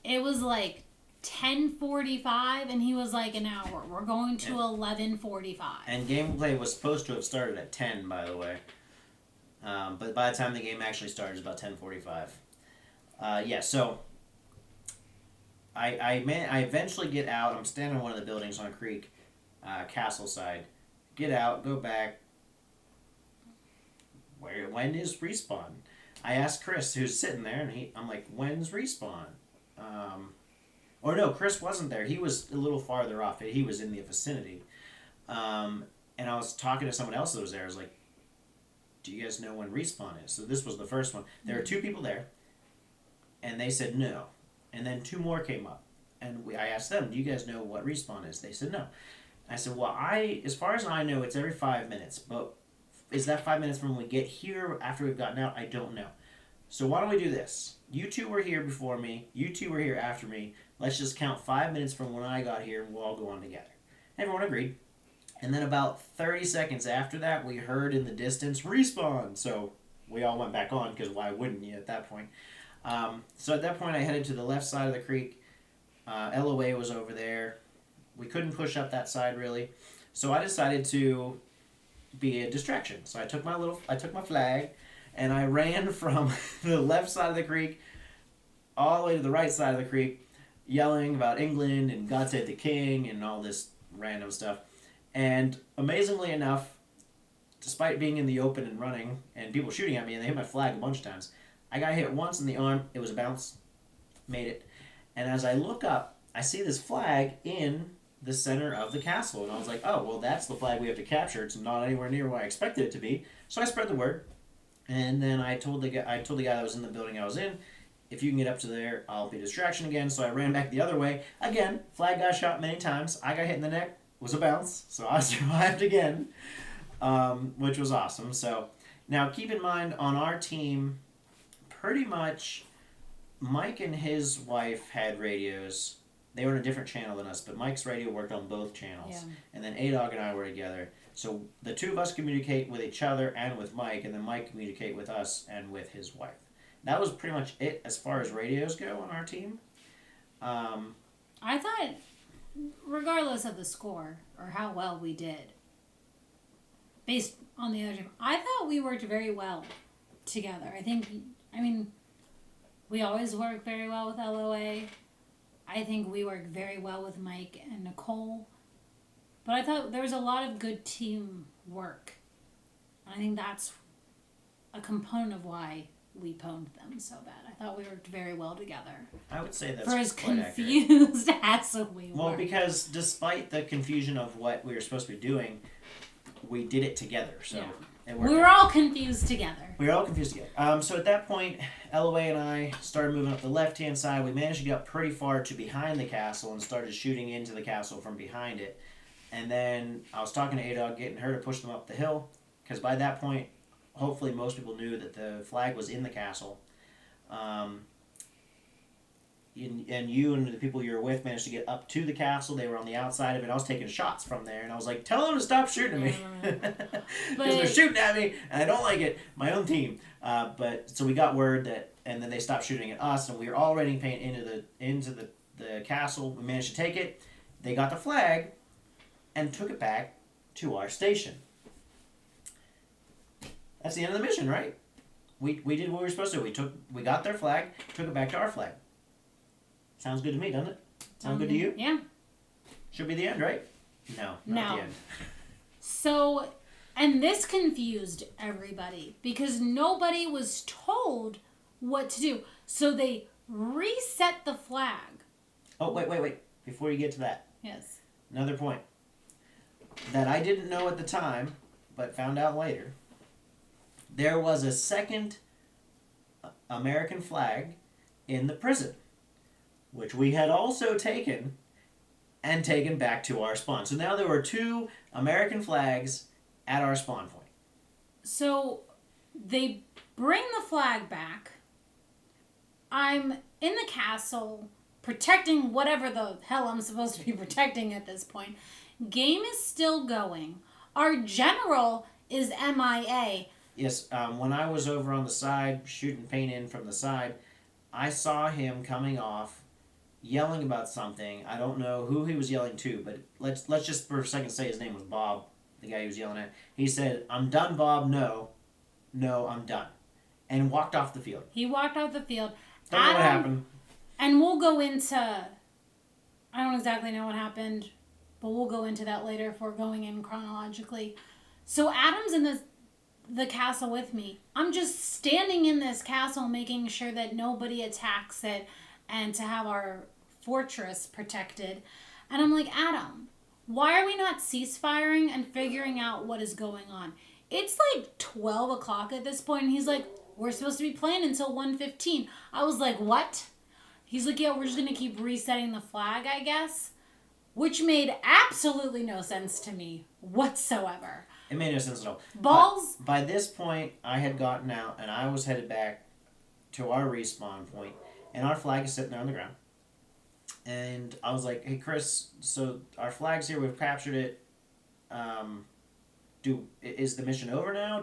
it was like 10:45, and he was like, an hour. We're going to 11:45. And gameplay was supposed to have started at 10, by the way. But by the time the game actually started, it was about 10:45. So I eventually get out. I'm standing on one of the buildings on Creek, Castle side. Get out, go back. When is respawn? I asked Chris, who's sitting there, and I'm like, when's respawn? Or no, Chris wasn't there. He was a little farther off. He was in the vicinity. And I was talking to someone else that was there. I was like, do you guys know when respawn is? So this was the first one. There were 2 people there, and they said no. And then 2 more came up. And I asked them, do you guys know what respawn is? They said no. I said, well, as far as I know, it's every 5 minutes. But is that 5 minutes from when we get here after we've gotten out? I don't know. So why don't we do this? You 2 were here before me. You 2 were here after me. Let's just count 5 minutes from when I got here, and we'll all go on together. Everyone agreed. And then about 30 seconds after that, we heard in the distance, respawn. So we all went back on, because why wouldn't you at that point? So at that point, I headed to the left side of the creek. LOA was over there. We couldn't push up that side, really. So I decided to be a distraction. So I took my flag, and I ran from the left side of the creek all the way to the right side of the creek, yelling about England and God Save the King and all this random stuff. And amazingly enough, despite being in the open and running and people shooting at me, and they hit my flag a bunch of times, I got hit once in the arm. It was a bounce. Made it. And as I look up, I see this flag in the center of the castle. And I was like, oh, well, that's the flag we have to capture. It's not anywhere near where I expected it to be. So I spread the word. And then I told the guy that was in the building I was in, if you can get up to there, I'll be a distraction again. So I ran back the other way. Again, flag got shot many times. I got hit in the neck. Was a bounce. So I survived again, which was awesome. So now keep in mind, on our team, pretty much Mike and his wife had radios. They were on a different channel than us, but Mike's radio worked on both channels. Yeah. And then Adog and I were together. So the 2 of us communicate with each other and with Mike, and then Mike communicate with us and with his wife. That was pretty much it as far as radios go on our team. I thought, regardless of the score or how well we did, based on the other team, I thought we worked very well together. We always work very well with LOA. I think we work very well with Mike and Nicole. But I thought there was a lot of good team work. I think that's a component of why we pwned them so bad. I thought we worked very well together. I would say that's for as quite confused as we were. Well, because despite the confusion of what we were supposed to be doing, we did it together. So yeah. it worked. We were all confused together. So at that point, LOA and I started moving up the left-hand side. We managed to get up pretty far to behind the castle and started shooting into the castle from behind it. And then I was talking to Adog, getting her to push them up the hill, because by that point, hopefully most people knew that the flag was in the castle. And you and the people you were with managed to get up to the castle. They were on the outside of it. I was taking shots from there, and I was like, tell them to stop shooting at me. Because they're shooting at me, and I don't like it. My own team. So we got word that, and then they stopped shooting at us, and we were all raining paint into the castle. We managed to take it. They got the flag and took it back to our station. That's the end of the mission, right? We did what we were supposed to. We got their flag, took it back to our flag. Sounds good to me, doesn't it? Sound good to you? Yeah. Should be the end, right? No, not the end. So, and this confused everybody because nobody was told what to do. So they reset the flag. Oh, wait. Before you get to that. Yes. Another point. that I didn't know at the time, but found out later. There was a second American flag in the prison, which we had also taken and taken back to our spawn. So now there were two American flags at our spawn point. So they bring the flag back. I'm in the castle protecting whatever the hell I'm supposed to be protecting at this point. Game is still going. Our general is MIA. Yes, when I was over on the side shooting paint in from the side, I saw him coming off, yelling about something. I don't know who he was yelling to, but let's just for a second say his name was Bob, the guy he was yelling at. He said, "I'm done, Bob. No, I'm done," and walked off the field. He walked off the field. Don't know what happened. And we'll go into, I don't exactly know what happened, but we'll go into that later if we're going in chronologically. So Adam's in the castle with me. I'm just standing in this castle making sure that nobody attacks it and to have our fortress protected. And I'm like, Adam, why are we not ceasefiring and figuring out what is going on? It's like 12 o'clock at this point, and he's like, we're supposed to be playing until 1:15. I was like, what? He's like, yeah, we're just going to keep resetting the flag, I guess. Which made absolutely no sense to me whatsoever. It made no sense at all. Balls? By this point, I had gotten out, and I was headed back to our respawn point, and our flag is sitting there on the ground. And I was like, hey, Chris, so our flag's here. We've captured it. Is the mission over now?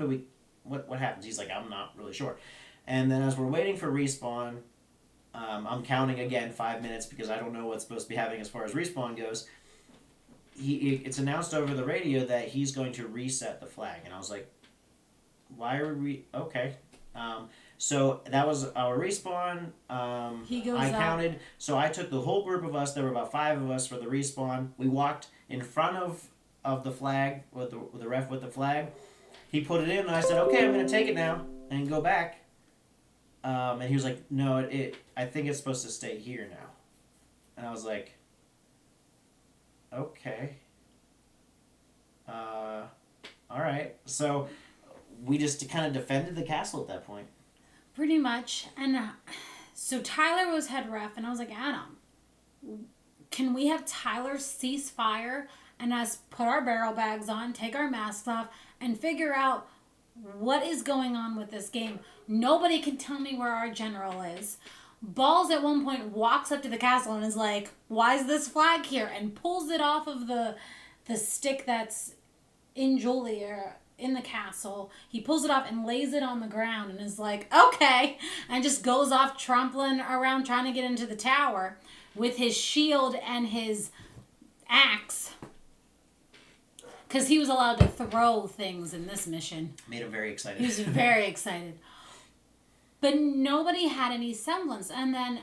What happens? He's like, I'm not really sure. And then as we're waiting for respawn, I'm counting again 5 minutes because I don't know what's supposed to be happening as far as respawn goes. It's announced over the radio that he's going to reset the flag, and I was like, why are we okay? So that was our respawn. He goes I up. counted. So I took the whole group of us. There were about 5 of us for the respawn. We walked in front of the flag with the ref with the flag. He put it in, and I said, okay, I'm going to take it now and go back. And he was like, no, I think it's supposed to stay here now. And I was like, okay. All right. So we just kind of defended the castle at that point. Pretty much. And so Tyler was head ref, and I was like, Adam, can we have Tyler cease fire and us put our barrel bags on, take our masks off, and figure out what is going on with this game? Nobody can tell me where our general is. Balls at one point walks up to the castle and is like, why is this flag here? And pulls it off of the stick that's in Julia in the castle. He pulls it off and lays it on the ground and is like, okay, and just goes off trampling around trying to get into the tower with his shield and his axe. Because he was allowed to throw things in this mission. Made him very excited. He was very excited. But nobody had any semblance. And then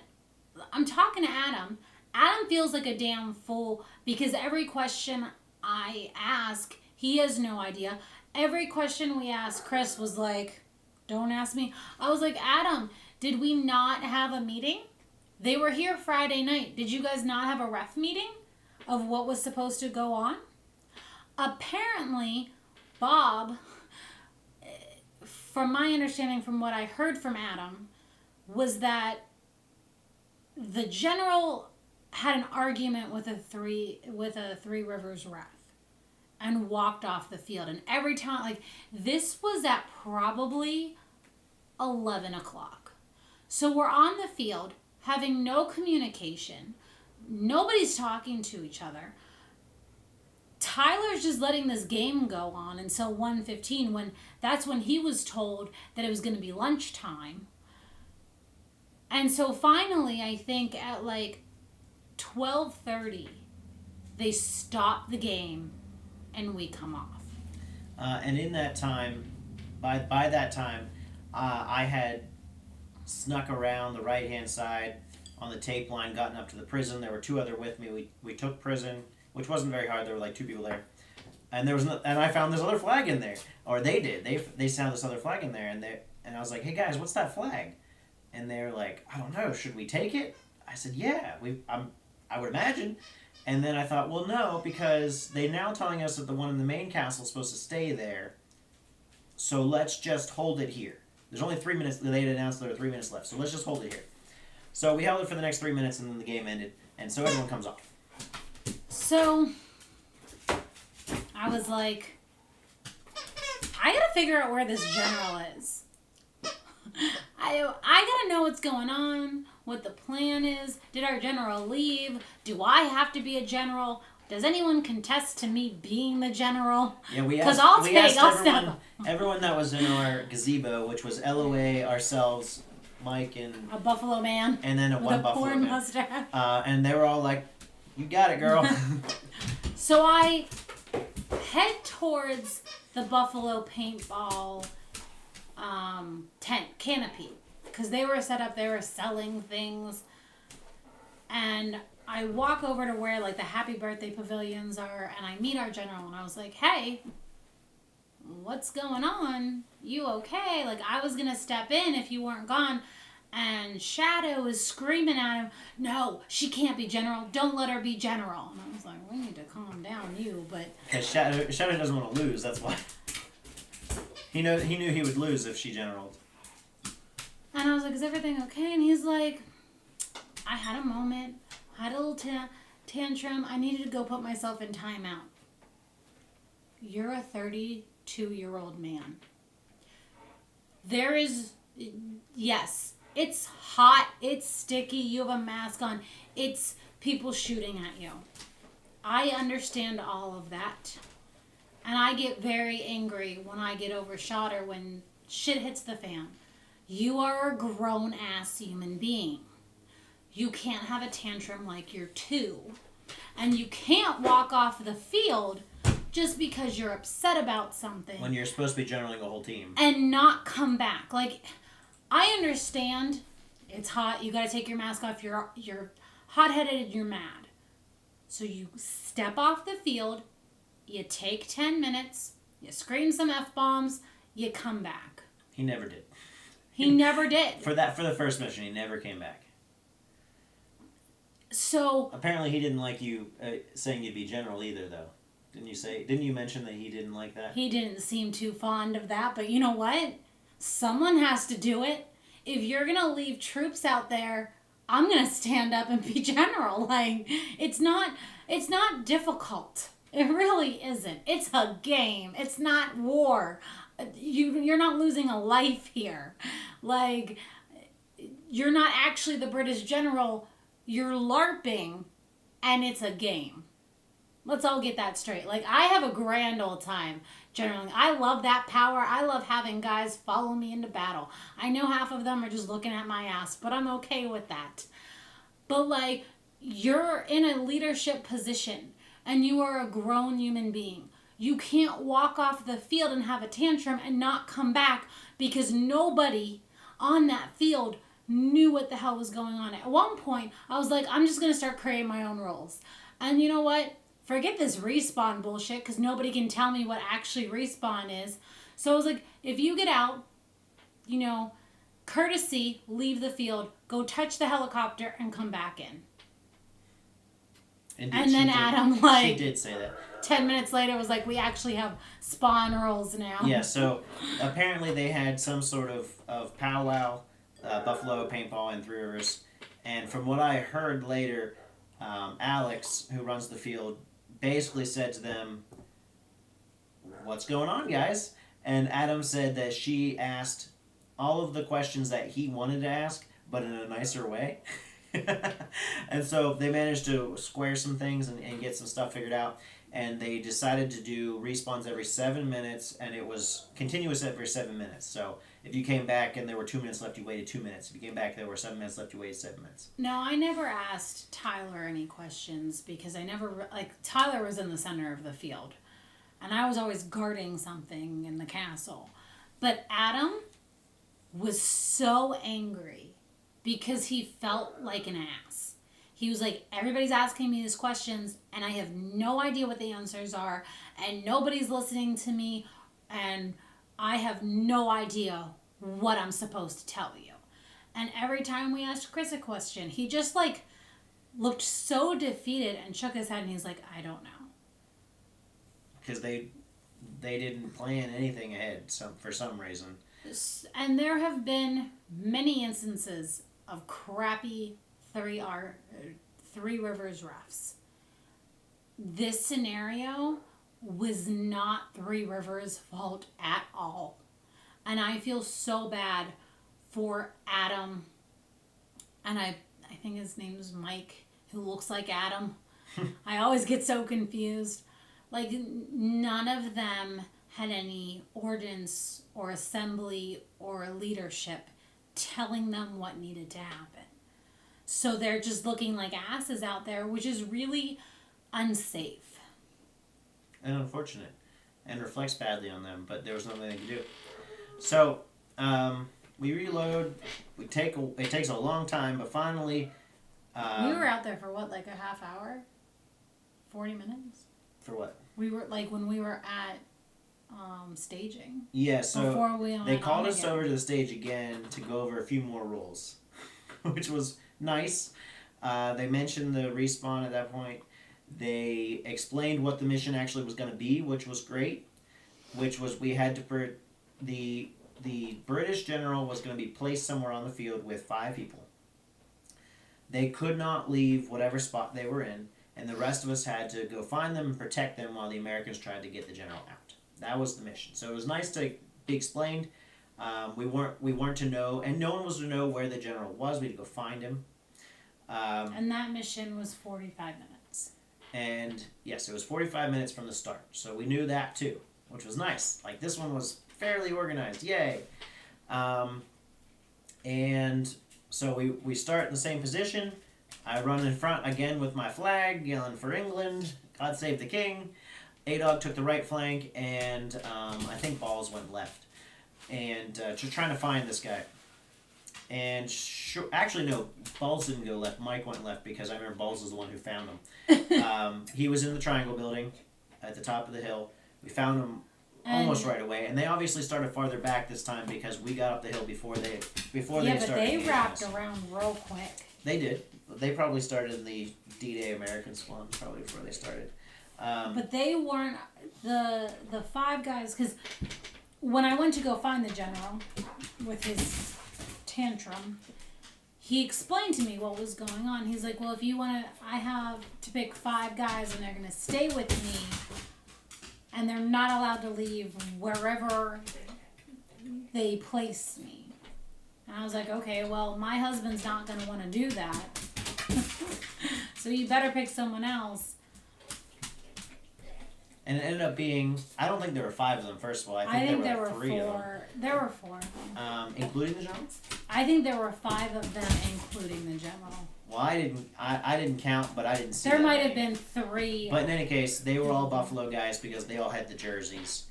I'm talking to Adam. Adam feels like a damn fool because every question I ask, he has no idea. Every question we asked, Chris was like, don't ask me. I was like, Adam, did we not have a meeting? They were here Friday night. Did you guys not have a ref meeting of what was supposed to go on? Apparently, Bob, from my understanding from what I heard from Adam, was that the general had an argument with a Three Rivers ref and walked off the field. And every time, like, this was at probably 11 o'clock. So we're on the field having no communication. Nobody's talking to each other. Tyler's just letting this game go on until 1:15 when that's when he was told that it was going to be lunchtime. And so finally, I think at like 12:30, they stop the game and we come off. And in that time, by that time, I had snuck around the right-hand side on the tape line, gotten up to the prison. There were 2 other with me. We took prison, which wasn't very hard. There were like 2 people there, and and I found this other flag in there, or they did. They found this other flag in there, and I was like, hey guys, what's that flag? And they're like, I don't know. Should we take it? I said, yeah. I would imagine. And then I thought, well, no, because they're now telling us that the one in the main castle is supposed to stay there. So let's just hold it here. There's only 3 minutes. They had announced there were 3 minutes left. So let's just hold it here. So we held it for the next 3 minutes, and then the game ended. And so everyone comes off. So I was like, I gotta figure out where this general is. I gotta know what's going on, what the plan is. Did our general leave? Do I have to be a general? Does anyone contest to me being the general? Yeah, we Because asked I'll step up. everyone that was in our gazebo, which was LOA, ourselves, Mike, and A buffalo man then a with one a buffalo porn man. mustache. And they were all like, "You got it, girl." So I head towards the buffalo paintball tent canopy because they were set up. They were selling things, and I walk over to where like the happy birthday pavilions are, and I meet our general, and I was like, "Hey, what's going on? You okay?" Like I was gonna step in if you weren't gone. And Shadow is screaming at him, "No, she can't be general. Don't let her be general." And I was like, "We need to calm down, you." But Because Shadow doesn't want to lose. That's why. He knew he would lose if she generaled. and I was like, "Is everything okay?" And he's like, "I had a moment, had a little tantrum. I needed to go put myself in timeout." You're a 32-year-old man. There is, yes, it's hot, it's sticky, you have a mask on, it's people shooting at you. I understand all of that. And I get very angry when I get overshot or when shit hits the fan. You are a grown ass human being. You can't have a tantrum like you're 2. And you can't walk off the field just because you're upset about something. When you're supposed to be generaling a whole team. And not come back. Like, I understand it's hot. You got to take your mask off. You're hot-headed and you're mad. So you step off the field. You take 10 minutes. You scream some F-bombs. You come back. He never did. He never did. For the first mission, he never came back. So apparently he didn't like you saying you'd be general either, though. Didn't you mention that he didn't like that? He didn't seem too fond of that, but you know what? Someone has to do it. If you're going to leave troops out there, I'm going to stand up and be general. Like, it's not difficult. It really isn't. It's a game. It's not war. You're not losing a life here. Like, you're not actually the British general. You're LARPing, and it's a game. Let's all get that straight. Like, I have a grand old time generaling. I love that power. I love having guys follow me into battle. I know half of them are just looking at my ass, but I'm okay with that. But, like, you're in a leadership position, and you are a grown human being. You can't walk off the field and have a tantrum and not come back because nobody on that field knew what the hell was going on. At one point, I was like, I'm just going to start creating my own rules. And you know what? Forget this respawn bullshit because nobody can tell me what actually respawn is. So I was like, if you get out, courtesy, leave the field, go touch the helicopter and come back in. Indeed, and then Adam, like, she did say that. 10 minutes later was like, we actually have spawn rules now. Yeah, so apparently they had some sort of powwow, Buffalo, Paintball, and Three Rivers. And from what I heard later, Alex, who runs the field, basically said to them, "What's going on, guys?" And Adam said that she asked all of the questions that he wanted to ask, but in a nicer way. And so they managed to square some things and get some stuff figured out. And they decided to do respawns every 7 minutes, and it was continuous every 7 minutes. So if you came back and there were 2 minutes left, you waited 2 minutes. If you came back, there were 7 minutes left, you waited 7 minutes. No, I never asked Tyler any questions because Tyler was in the center of the field. And I was always guarding something in the castle. But Adam was so angry because he felt like an ass. He was like, everybody's asking me these questions, and I have no idea what the answers are, and nobody's listening to me, and I have no idea what I'm supposed to tell you. And every time we asked Chris a question, he just, looked so defeated and shook his head, and he's like, I don't know. Because they didn't plan anything ahead for some reason. And there have been many instances of crappy Three Rivers refs. This scenario was not Three Rivers' fault at all. And I feel so bad for Adam, and I think his name's Mike, who looks like Adam. I always get so confused. Like, none of them had any ordinance or assembly or leadership telling them what needed to happen. So they're just looking like asses out there, which is really unsafe. And unfortunate. And reflects badly on them, but there was nothing they could do. So, we reload. It takes a long time, but finally... we were out there for what, like a half hour? 40 minutes? For what? We were, like, when we were at staging. Yeah, so they called us again. over to the stage again to go over a few more rules, which was nice. They mentioned the respawn at that point. They explained what the mission actually was going to be, which was great. Which was we had to... The British general was going to be placed somewhere on the field with 5 people. They could not leave whatever spot they were in, and the rest of us had to go find them and protect them while the Americans tried to get the general out. That was the mission. So it was nice to be explained. We weren't to know, and no one was to know where the general was. We had to go find him. And that mission was 45 minutes. And yes, it was 45 minutes from the start. So we knew that too, which was nice. Like, this one was fairly organized. Yay. And so we start in the same position. I run in front again with my flag, yelling for England, God save the king. Adog took the right flank, and I think Balls went left. And just trying to find this guy. And actually, no, Balls didn't go left. Mike went left because I remember Balls was the one who found him. He was in the triangle building at the top of the hill. We found him almost right away, and they obviously started farther back this time because we got up the hill before they started. Yeah, but they wrapped around real quick. They did. They probably started in the D-Day American spawn probably before they started. But they weren't the 5 guys, because when I went to go find the general with his tantrum, he explained to me what was going on. He's like, well, if you want to, I have to pick 5 guys, and they're going to stay with me, and they're not allowed to leave wherever they place me. And I was like, okay, well, my husband's not going to want to do that. So you better pick someone else. And it ended up being, I don't think there were 5 of them, first of all. I think there were 3 of them. There were 4 of them. Including the general? I think there were 5 of them, including the general. Well, I didn't count, but I didn't see There that might many. have been 3. But in any case, they were all Buffalo guys because they all had the jerseys.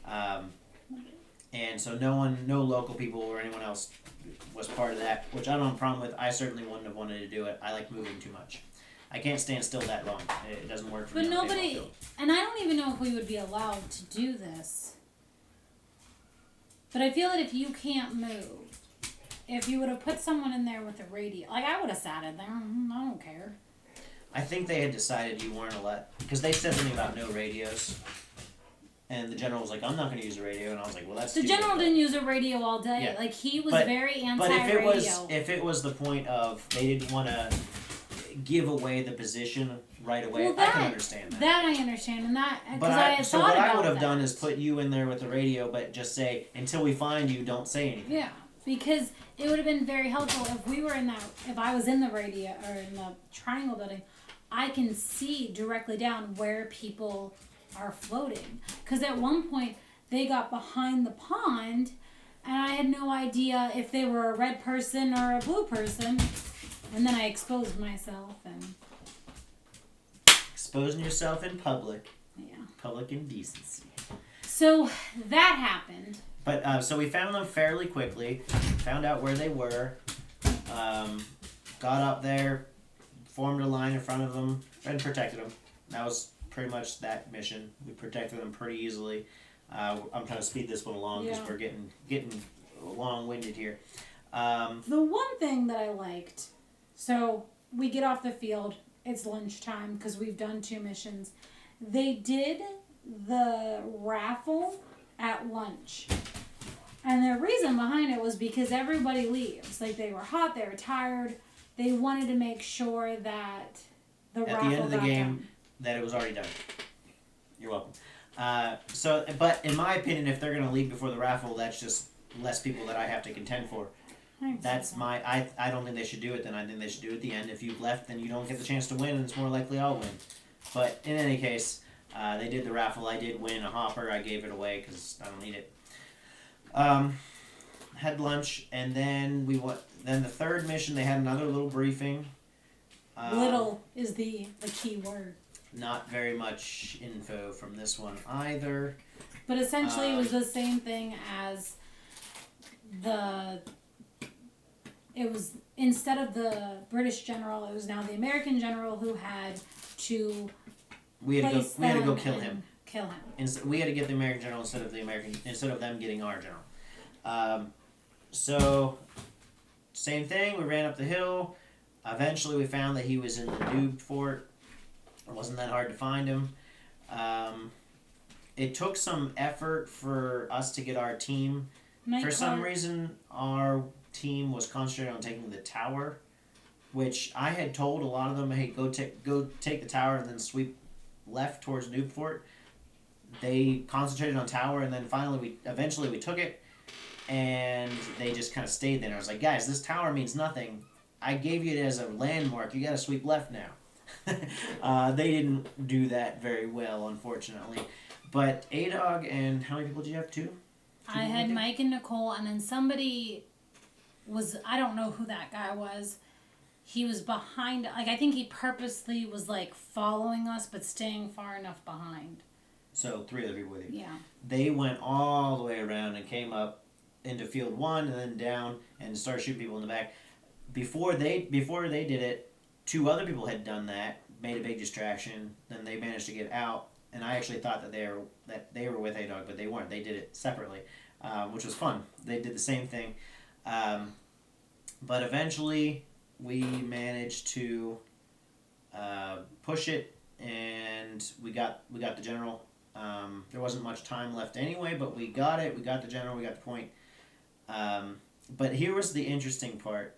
And so no local people or anyone else was part of that, which I don't have a problem with. I certainly wouldn't have wanted to do it. I like moving too much. I can't stand still that long. It doesn't work for me. But nobody, and I don't even know if we would be allowed to do this. But I feel that if you can't move, if you would have put someone in there with a radio, like I would have sat in there. I don't care. I think they had decided you weren't allowed, because they said something about no radios. And the general was like, I'm not going to use a radio. And I was like, well, that's The stupid, general but... didn't use a radio all day. Yeah. Like, he was But- very But anti-radio. if it was the point of they didn't want to give away the position right away, Well, I can understand that. That I understand, and that because But I had so thought what about I would have that. done is put you in there with the radio, but just say, until we find you, don't say anything. Yeah, because it would have been very helpful if we were in that. If I was in the radio or in the triangle building, I can see directly down where people are floating. Because at one point they got behind the pond, and I had no idea if they were a red person or a blue person. And then I exposed myself, and Exposing yourself in public. yeah. Public indecency. So that happened. But so we found them fairly quickly. Found out where they were. Got up there, formed a line in front of them, and protected them. That was pretty much that mission. We protected them pretty easily. I'm trying to speed this one along because Yeah. we're getting long-winded here. The one thing that I liked, so we get off the field. It's lunchtime because we've done 2 missions. They did the raffle at lunch. And the reason behind it was because everybody leaves. Like, they were hot, they were tired. They wanted to make sure that the At raffle the end of the got game, done. that it was already done. You're welcome. But in my opinion, if they're going to leave before the raffle, that's just less people that I have to contend for. That's my. I don't think they should do it. Then I think they should do it at the end. If you've left, then you don't get the chance to win, and it's more likely I'll win. But in any case, they did the raffle. I did win a hopper. I gave it away because I don't need it. Had lunch, and then we went. Then the third mission, they had another little briefing. Little is the key word. Not very much info from this one either. But essentially, it was the same thing as it was, instead of the British general, it was now the American general who had to We had to go kill and him. Kill him. We had to get the American general instead of them getting our general. So same thing. We ran up the hill. Eventually, we found that he was in the noob fort. It wasn't that hard to find him. It took some effort for us to get our team. For some reason, our team was concentrated on taking the tower, which I had told a lot of them, hey, go take the tower and then sweep left towards Noob Fort. They concentrated on tower, and then eventually we took it, and they just kind of stayed there. And I was like, guys, this tower means nothing. I gave you it as a landmark. You got to sweep left now. They didn't do that very well, unfortunately. But Adog and how many people did you have? Two? I had Mike and Nicole, and then somebody was, I don't know who that guy was. He was behind, like, I think he purposely was, like, following us, but staying far enough behind. So 3 other people with you. Yeah. They went all the way around and came up into field 1 and then down and started shooting people in the back. Before they did it, 2 other people had done that, made a big distraction. Then they managed to get out, and I actually thought that they were with Adog, but they weren't. They did it separately, which was fun. They did the same thing, but eventually we managed to push it, and we got the general. There wasn't much time left anyway, but we got it. We got the general. We got the point. But here was the interesting part,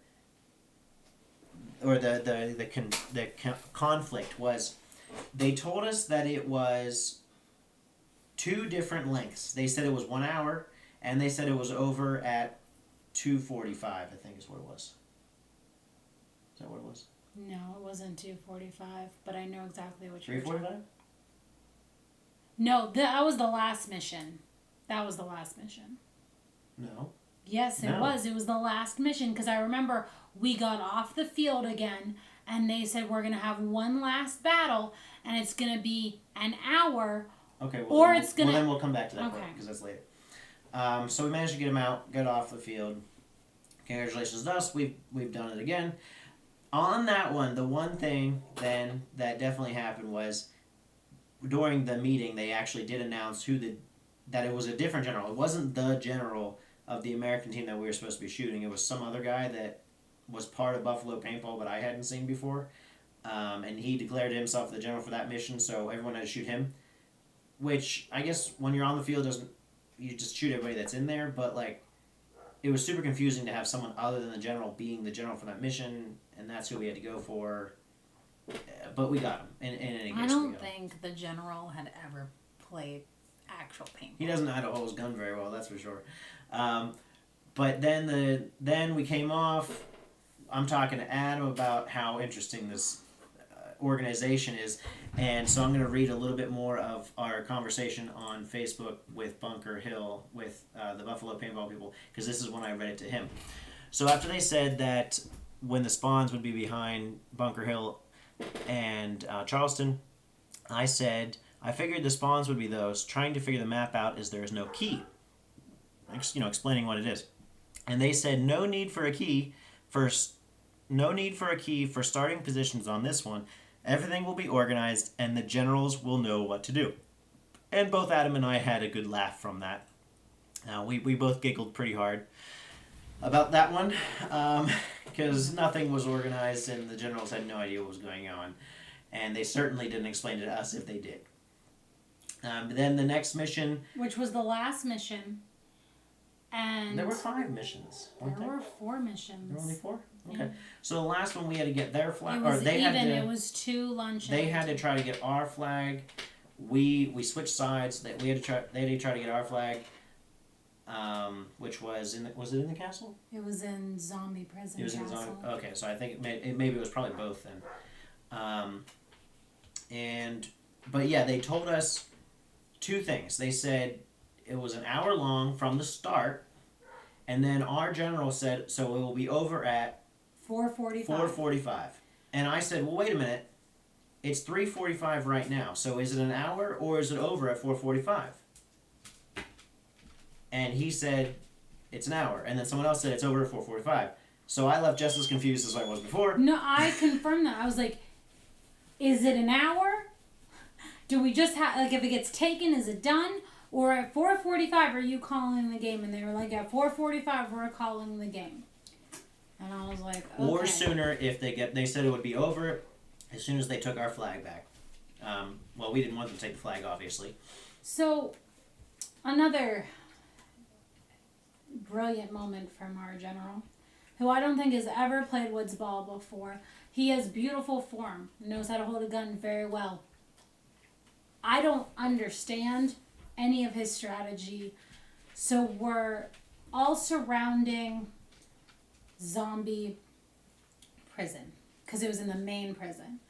or the conflict was, they told us that it was 2 different lengths. They said it was 1 hour, and they said it was over at 2:45. I think is what it was. Is that what it was? No, it wasn't 2:45, but I know exactly what you're 3:45. No, that was the last mission. That was the last mission. No. Yes, it was. It was the last mission, because I remember we got off the field again, and they said we're going to have one last battle, and it's going to be an hour. Okay. Well, or it's going to... Well, then we'll come back to that okay, because that's later. So we managed to get him out, get off the field. Congratulations to us. We've done it again. On that one, the one thing then that definitely happened was during the meeting they actually did announce that it was a different general. It wasn't the general of the American team that we were supposed to be shooting. It was some other guy that was part of Buffalo Paintball, but I hadn't seen before. And he declared himself the general for that mission, so everyone had to shoot him. Which, I guess, when you're on the field, you just shoot everybody that's in there, but, like, it was super confusing to have someone other than the general being the general for that mission, and that's who we had to go for. But we got him. I don't think the general had ever played actual paintball. He doesn't know how to hold his gun very well, that's for sure. But then we came off. I'm talking to Adam about how interesting this organization is, and so I'm going to read a little bit more of our conversation on Facebook with Bunker Hill, with the Buffalo Paintball people, because this is when I read it to him. So after they said that when the spawns would be behind Bunker Hill and Charleston, I said, I figured the spawns would be those, trying to figure the map out as there is no key. Explaining what it is. And they said no need for a key for starting positions on this one. Everything will be organized and the generals will know what to do. And both Adam and I had a good laugh from that. We both giggled pretty hard. about that one, because nothing was organized and the generals had no idea what was going on, and they certainly didn't explain it to us if they did. Then the next mission, which was the last mission, and there were 5 missions. There were 4 missions. There were only 4. Okay, Yeah. So the last one we had to get their flag, It was or they even. had to. It was 2 lunches. They had to try to get our flag. We switched sides. That we had to try. They had to try to get our flag. Which was in the, was it in the castle? It was in Zombie Prison. It was Castle. in zombie. Okay, so I think maybe it was probably both then. But yeah, they told us 2 things. They said it was an hour long from the start, and then our general said so it will be over at 4:45. 4:45. And I said, well, wait a minute. It's 3:45 right now. So is it an hour or is it over at 4:45? And he said, it's an hour. And then someone else said it's over at 4:45. So I left just as confused as I was before. No, I confirmed that. I was like, is it an hour? Do we just have, like, if it gets taken, is it done? Or at 4:45 are you calling the game? And they were like, at 4:45 we're calling the game. And I was like, okay. Or sooner if they said it would be over as soon as they took our flag back. Well, we didn't want them to take the flag, obviously. So, another brilliant moment from our general, who I don't think has ever played woods ball before. He has beautiful form, knows how to hold a gun very well. I don't understand any of his strategy, so we're all surrounding Zombie Prison because it was in the main prison,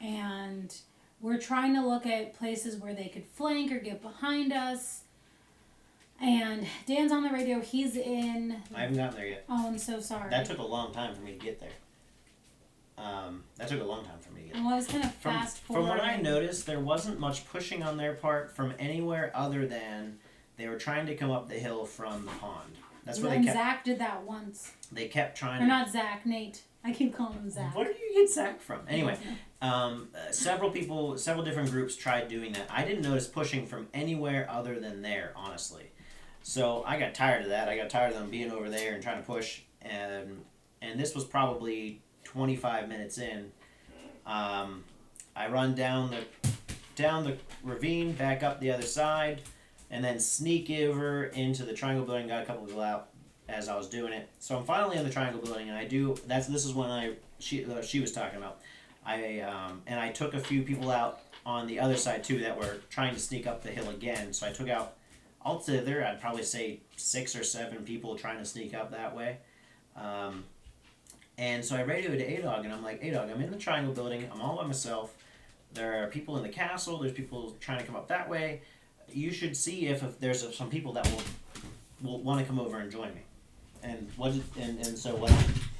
and we're trying to look at places where they could flank or get behind us. And Dan's on the radio. He's in. I haven't gotten there yet. Oh, I'm so sorry. That took a long time for me to get there. That took a long time for me to get there. Well, I was kind of fast forward. From what I noticed, there wasn't much pushing on their part from anywhere other than they were trying to come up the hill from the pond. That's where and they kept. Zach did that once. They kept trying. Or not Zach, Nate. I keep calling him Zach. Where did you get Zach from? Anyway, several different groups tried doing that. I didn't notice pushing from anywhere other than there, honestly. So I got tired of that. I got tired of them being over there and trying to push. And this was probably 25 minutes in. I run down the ravine, back up the other side, and then sneak over into the triangle building. Got a couple of people out as I was doing it. So I'm finally in the triangle building, and this is when she was talking about. I took a few people out on the other side too that were trying to sneak up the hill again. So I took out altogether, I'd probably say 6 or 7 people trying to sneak up that way. And so I radioed to Adog, and I'm like, Adog, I'm in the triangle building. I'm all by myself. There are people in the castle. There's people trying to come up that way. You should see if there's some people that will want to come over and join me. And so what?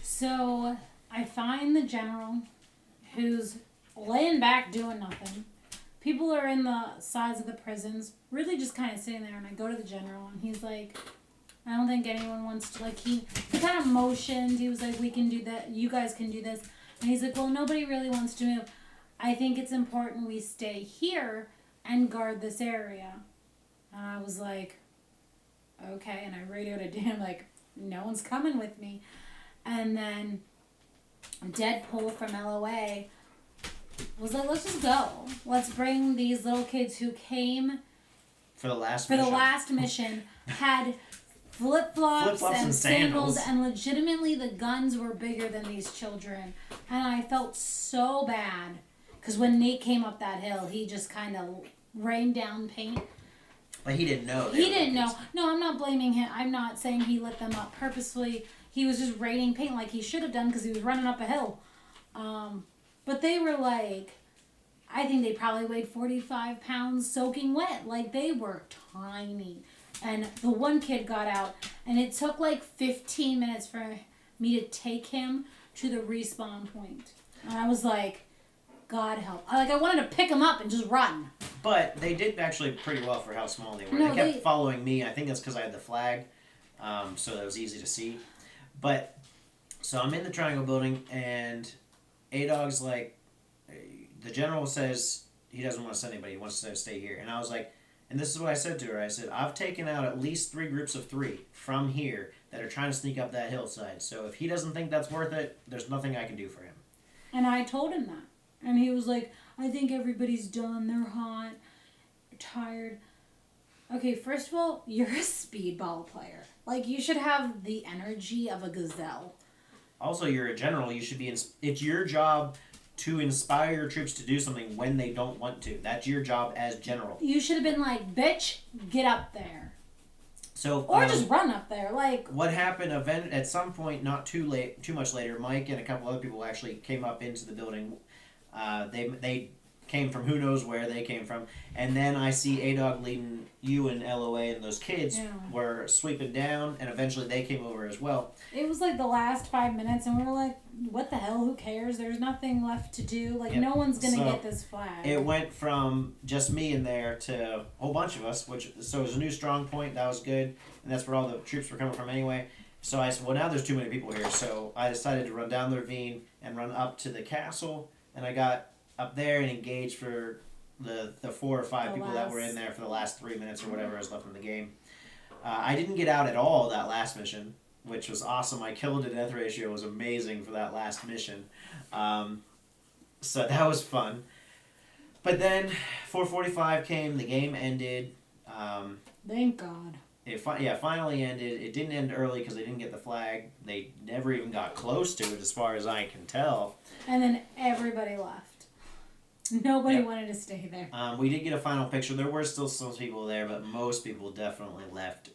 So I find the general who's laying back doing nothing. People are in the sides of the prisons, really just kind of sitting there, and I go to the general, and he's like, I don't think anyone wants to, like, he kind of motioned, he was like, we can do that, you guys can do this, and he's like, well, nobody really wants to move. I think it's important we stay here and guard this area. And I was like, okay, and I radioed to Dan, like, no one's coming with me. And then Deadpool from LOA was like, let's just go. Let's bring these little kids who came for the last mission, had flip-flops and sandals, and legitimately the guns were bigger than these children. And I felt so bad, because when Nate came up that hill, he just kind of rained down paint. But he didn't know. He didn't know. No, I'm not blaming him. I'm not saying he lit them up purposefully. He was just raining paint like he should have done because he was running up a hill. But they were like, I think they probably weighed 45 pounds soaking wet. Like, they were tiny. And the one kid got out, and it took like 15 minutes for me to take him to the respawn point. And I was like, God help. I wanted to pick him up and just run. But they did actually pretty well for how small they were. No, they kept following me. I think that's because I had the flag, so that was easy to see. But, so I'm in the triangle building, and Adog's like, the general says he doesn't want to send anybody. He wants to stay here. And I was like, and this is what I said to her. I said, I've taken out at least 3 groups of 3 from here that are trying to sneak up that hillside. So if he doesn't think that's worth it, there's nothing I can do for him. And I told him that. And he was like, I think everybody's done. They're hot, tired. Okay, first of all, you're a speedball player. Like, you should have the energy of a gazelle. Also, you're a general. You should be. It's your job to inspire your troops to do something when they don't want to. That's your job as general. You should have been like, bitch, get up there. So, or just run up there, like. What happened? At some point, not too much later, Mike and a couple other people actually came up into the building. They came from who knows where they came from, and then I see Adog leading you and LOA and those kids were sweeping down, and eventually they came over as well. It was like the last 5 minutes, and we were like, "What the hell? Who cares? There's nothing left to do. Like no one's gonna get this flag." It went from just me in there to a whole bunch of us, so it was a new strong point. That was good, and that's where all the troops were coming from anyway. So I said, well, now there's too many people here, so I decided to run down the ravine and run up to the castle, and I got up there and engaged for the 4 or 5 people that were in there for the last 3 minutes or whatever was left in the game. I didn't get out at all that last mission, which was awesome. My kill to death ratio was amazing for that last mission. So that was fun. But then 4:45 came, the game ended. Thank God. It finally ended. It didn't end early because they didn't get the flag. They never even got close to it as far as I can tell. And then everybody left. Nobody wanted to stay there. We did get a final picture. There were still some people there, but most people definitely left.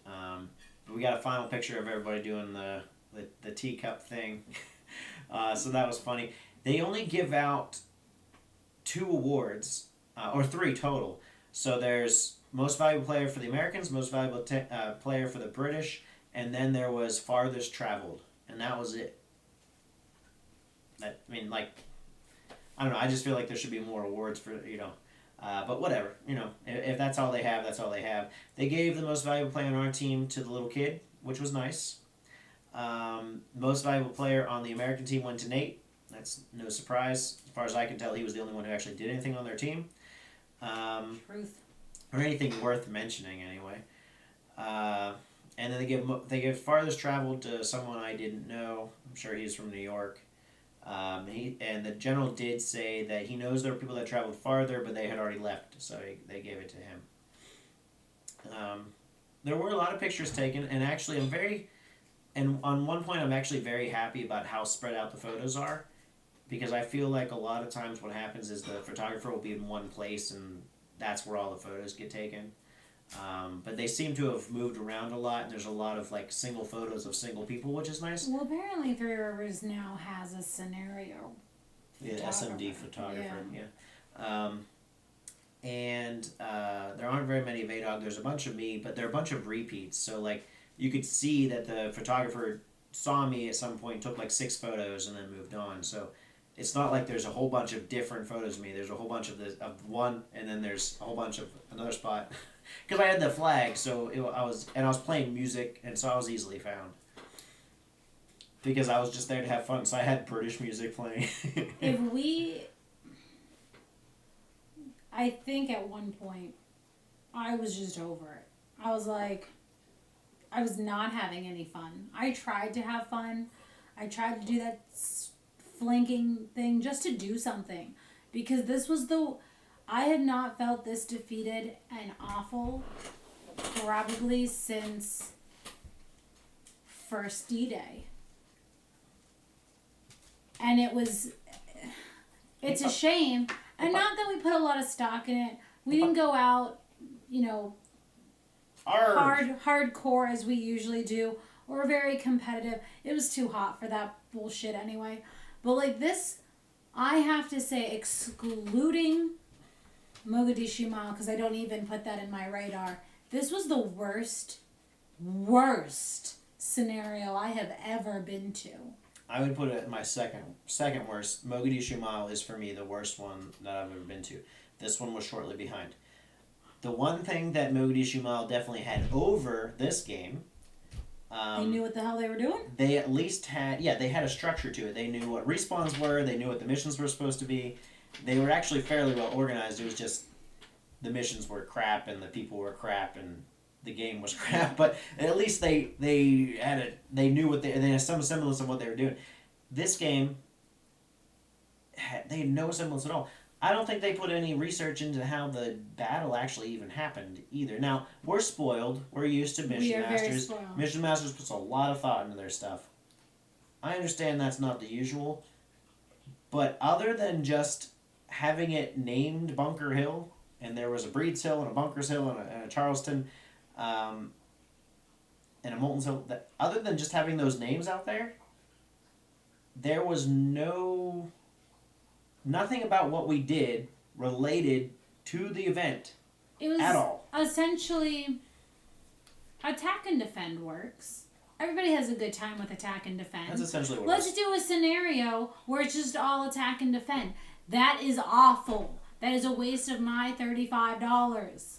We got a final picture of everybody doing the teacup thing. So that was funny. They only give out 2 awards, or 3 total. So there's most valuable player for the Americans, most valuable player for the British, and then there was farthest traveled, and that was it. I don't know. I just feel like there should be more awards for, but whatever. If that's all they have, that's all they have. They gave the most valuable player on our team to the little kid, which was nice. Most valuable player on the American team went to Nate. That's no surprise. As far as I can tell, he was the only one who actually did anything on their team. Truth. Or anything worth mentioning, anyway. And then they give farthest traveled to someone I didn't know. I'm sure he's from New York. And the general did say that he knows there were people that traveled farther, but they had already left, so they gave it to him. There were a lot of pictures taken, and actually on one point I'm actually very happy about how spread out the photos are, because I feel like a lot of times what happens is the photographer will be in one place, and that's where all the photos get taken. But they seem to have moved around a lot, and there's a lot of single photos of single people, which is nice. Well, apparently Three Rivers now has a scenario. Yeah, SMD photographer. Yeah. And there aren't very many of Adog. There's a bunch of me, but there are a bunch of repeats. So you could see that the photographer saw me at some point, took 6 photos, and then moved on. So it's not like there's a whole bunch of different photos of me. There's a whole bunch of one, and then there's a whole bunch of another spot. Because I had the flag, so I was playing music, and so I was easily found. Because I was just there to have fun, so I had British music playing. I think at one point, I was just over it. I was like, I was not having any fun. I tried to have fun. I tried to do that flanking thing just to do something. Because I had not felt this defeated and awful probably since first D-Day. And it's a shame. And not that we put a lot of stock in it. We didn't go out, hardcore as we usually do, or very competitive. It was too hot for that bullshit anyway. But this, I have to say, excluding Mogadishu Mall, because I don't even put that in my radar, this was the worst scenario I have ever been to. I would put it in my second worst. Mogadishu Mall is for me the worst one that I've ever been to. This one was shortly behind. The one thing that Mogadishu Mall definitely had over this game, they knew what the hell they were doing? They at least they had a structure to it. They knew what respawns were, they knew what the missions were supposed to be. They were actually fairly well organized. It was just the missions were crap and the people were crap, and the game was crap, but at least they had they knew what they had some semblance of what they were doing. This game, they had no semblance at all. I don't think they put any research into how the battle actually even happened either. Now we're spoiled. We're used to Mission We are very Masters. spoiled. Mission Masters puts a lot of thought into their stuff. I understand that's not the usual, but other than just having it named Bunker Hill, and there was a Breeds Hill and a Bunkers Hill and a Charleston, and a Moulton's Hill. That, other than just having those names out there was nothing about what we did related to the event It was at all. essentially attack and defend works. Everybody has a good time with attack and defend. That's essentially what Let's it is. do a scenario where it's just all attack and defend. That is awful. That is a waste of my $35.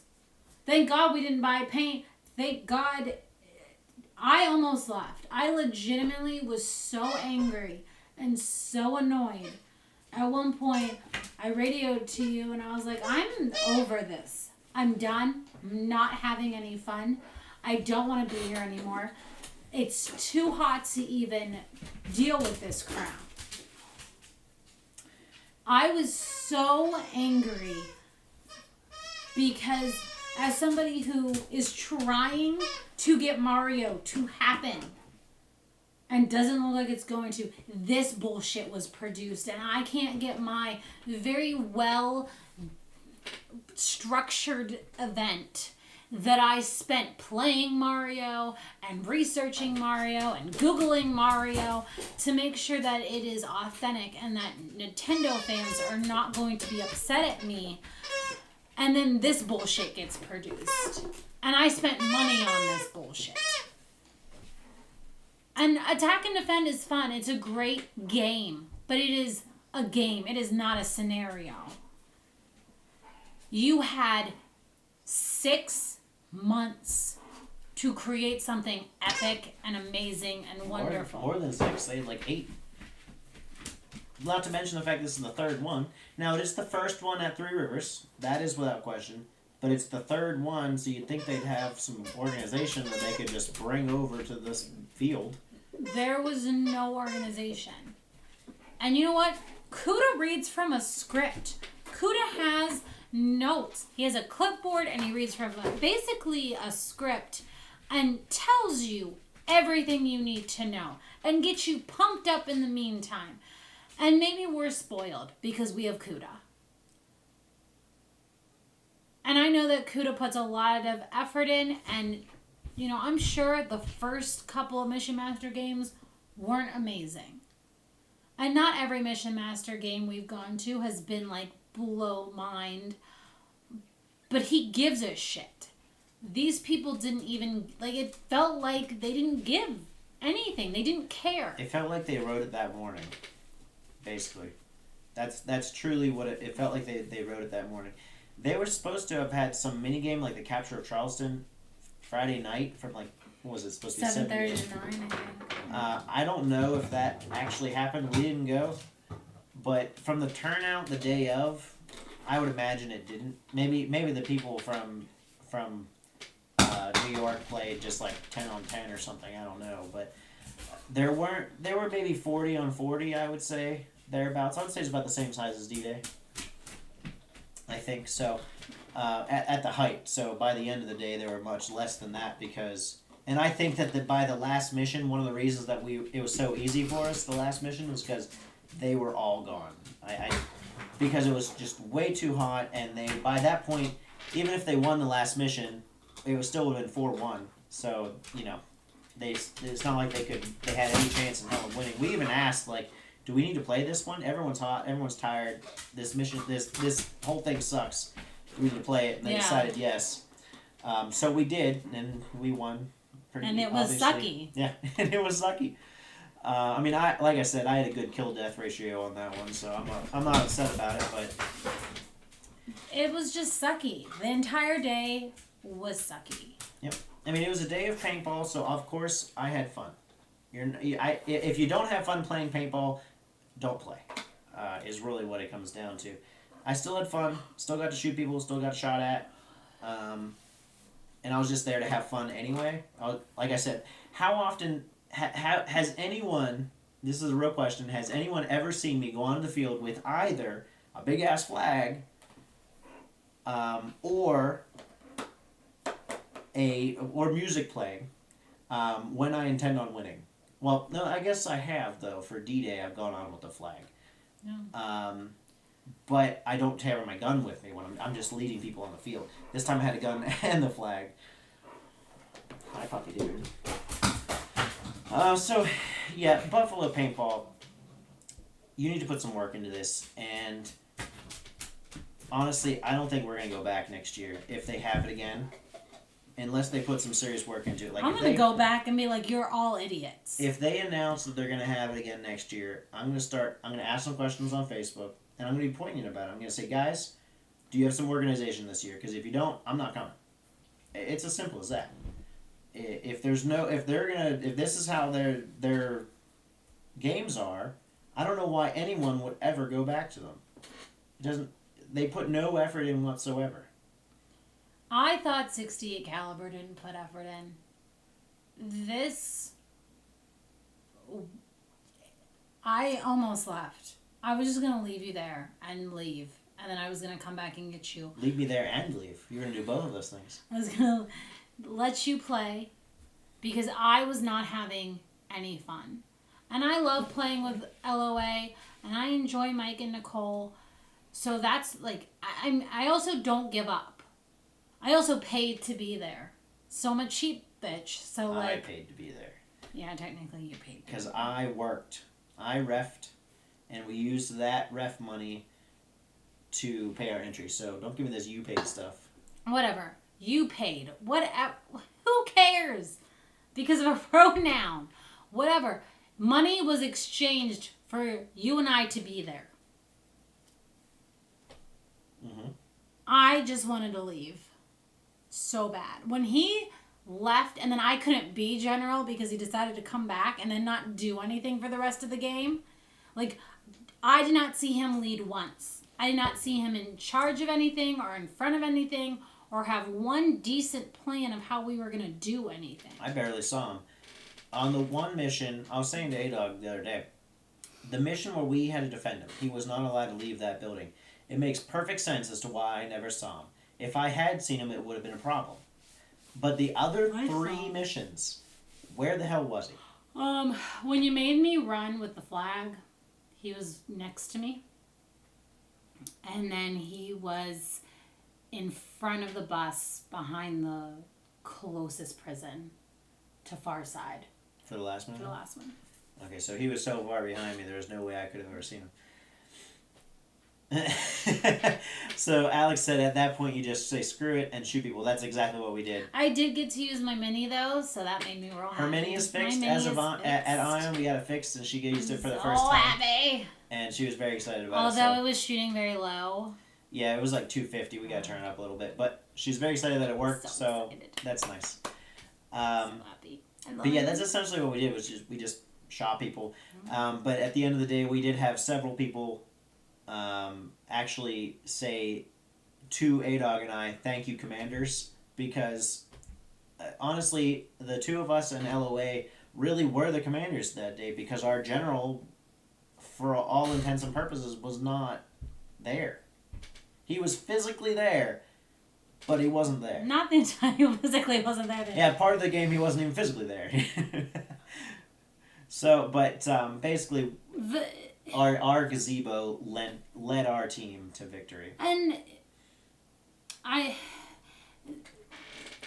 Thank God we didn't buy paint. Thank God. I almost left. I legitimately was so angry and so annoyed. At one point, I radioed to you and I was like, I'm over this. I'm done. I'm not having any fun. I don't want to be here anymore. It's too hot to even deal with this crap. I was so angry because as somebody who is trying to get Mario to happen and doesn't look like it's going to, this bullshit was produced and I can't get my very well structured event that I spent playing Mario and researching Mario and Googling Mario to make sure that it is authentic and that Nintendo fans are not going to be upset at me. And then this bullshit gets produced. And I spent money on this bullshit. And Attack and Defend is fun. It's a great game. But it is a game. It is not a scenario. You had 6 months to create something epic and amazing and wonderful. More than 6. They had like 8. Not to mention the fact this is the third one. Now, it is the first one at Three Rivers. That is without question. But it's the third one, so you'd think they'd have some organization that they could just bring over to this field. There was no organization. And you know what? Kuda reads from a script. Kuda has notes. He has a clipboard and he reads from basically a script and tells you everything you need to know and gets you pumped up in the meantime. And maybe we're spoiled because we have Kuda. And I know that Kuda puts a lot of effort in, and you know, I'm sure the first couple of Mission Master games weren't amazing. And not every Mission Master game we've gone to has been like blow mind. But he gives a shit. These people didn't even, like, it felt like they didn't give anything. They didn't care. It felt like they wrote it that morning, basically. That's truly what it felt like they wrote it that morning. They were supposed to have had some minigame, like the Capture of Charleston, Friday night from, like, what was it supposed to be? 7:30 to 9, I think. I don't know if that actually happened. We didn't go. But from the turnout the day of, I would imagine it didn't. Maybe the people from New York played just like 10 on 10 or something. I don't know, but there were maybe 40 on 40. I would say thereabouts. I would say it's about the same size as D-Day. I think so. At the height. So by the end of the day, there were much less than that because. And I think that by the last mission, one of the reasons that it was so easy for us, the last mission, was because they were all gone. Because it was just way too hot, and they by that point, even if they won the last mission, it was still would have been 4-1. So you know, it's not like they had any chance in hell of winning. We even asked like, do we need to play this one? Everyone's hot, everyone's tired. This mission, this whole thing sucks. Do we need to play it? And they decided yes. So we did, and we won. And it was sucky. Yeah, and it was sucky. I mean, like I said, I had a good kill-death ratio on that one, so I'm not upset about it, but... It was just sucky. The entire day was sucky. Yep. I mean, it was a day of paintball, so of course I had fun. If you don't have fun playing paintball, don't play, is really what it comes down to. I still had fun, still got to shoot people, still got shot at. and I was just there to have fun anyway. Like I said, how often has anyone? This is a real question. Has anyone ever seen me go onto the field with either a big ass flag, or music playing, when I intend on winning? Well, no, I guess I have though. For D-Day, I've gone on with the flag. No. But I don't carry my gun with me when I'm just leading people on the field. This time I had a gun and the flag. Hi, puppy dude. So, yeah, Buffalo Paintball. You need to put some work into this, and honestly, I don't think we're gonna go back next year if they have it again, unless they put some serious work into it. Like I'm gonna go back and be like, "You're all idiots." If they announce that they're gonna have it again next year, I'm gonna ask some questions on Facebook, and I'm gonna be poignant about it. I'm gonna say, guys, do you have some organization this year? Because if you don't, I'm not coming. It's as simple as that. If this is how their games are, I don't know why anyone would ever go back to them. It doesn't. They put no effort in whatsoever. I thought 68 caliber didn't put effort in. This, I almost left. I was just gonna leave you there and leave, and then I was gonna come back and get you. Leave me there and leave. You're gonna do both of those things. I was gonna let you play because I was not having any fun. And I love playing with LOA, and I enjoy Mike and Nicole. So that's like, I also don't give up. I also paid to be there. So I'm a cheap bitch. So like, I paid to be there. Yeah, technically you paid. Because I worked. I refed, and we used that ref money to pay our entry. So don't give me this you paid stuff. Whatever. You paid. Who cares? Because of a pronoun. Whatever. Money was exchanged for you and I to be there. Mm-hmm. I just wanted to leave so bad. When he left and then I couldn't be general because he decided to come back and then not do anything for the rest of the game. Like, I did not see him lead once. I did not see him in charge of anything or in front of anything or have one decent plan of how we were going to do anything. I barely saw him. On the one mission, I was saying to Adog the other day, the mission where we had to defend him, he was not allowed to leave that building. It makes perfect sense as to why I never saw him. If I had seen him, it would have been a problem. But the other three missions, where the hell was he? When you made me run with the flag, he was next to me. And then he was in front of the bus behind the closest prison to far side. For the last one? For the last one. Okay, so he was so far behind me, there was no way I could have ever seen him. So Alex said at that point you just say screw it and shoot people. That's exactly what we did. I did get to use my mini though, so that made me real happy. Her mini is fixed at Ion. We got it fixed and she used it for the first time. Happy. And she was very excited about Although it. it was shooting very low. Yeah, it was like 250. We got to turn it up a little bit, but she's very excited that it worked. So that's nice. So happy. But yeah, that's essentially what we did. We just shot people. But at the end of the day, we did have several people actually say to Adog and I, thank you, commanders, because honestly, the two of us and LOA really were the commanders that day because our general, for all intents and purposes, was not there. He was physically there, but he wasn't there. Not the entire he physically wasn't there. Yeah, part of the game he wasn't even physically there. So, but basically, our gazebo led our team to victory. And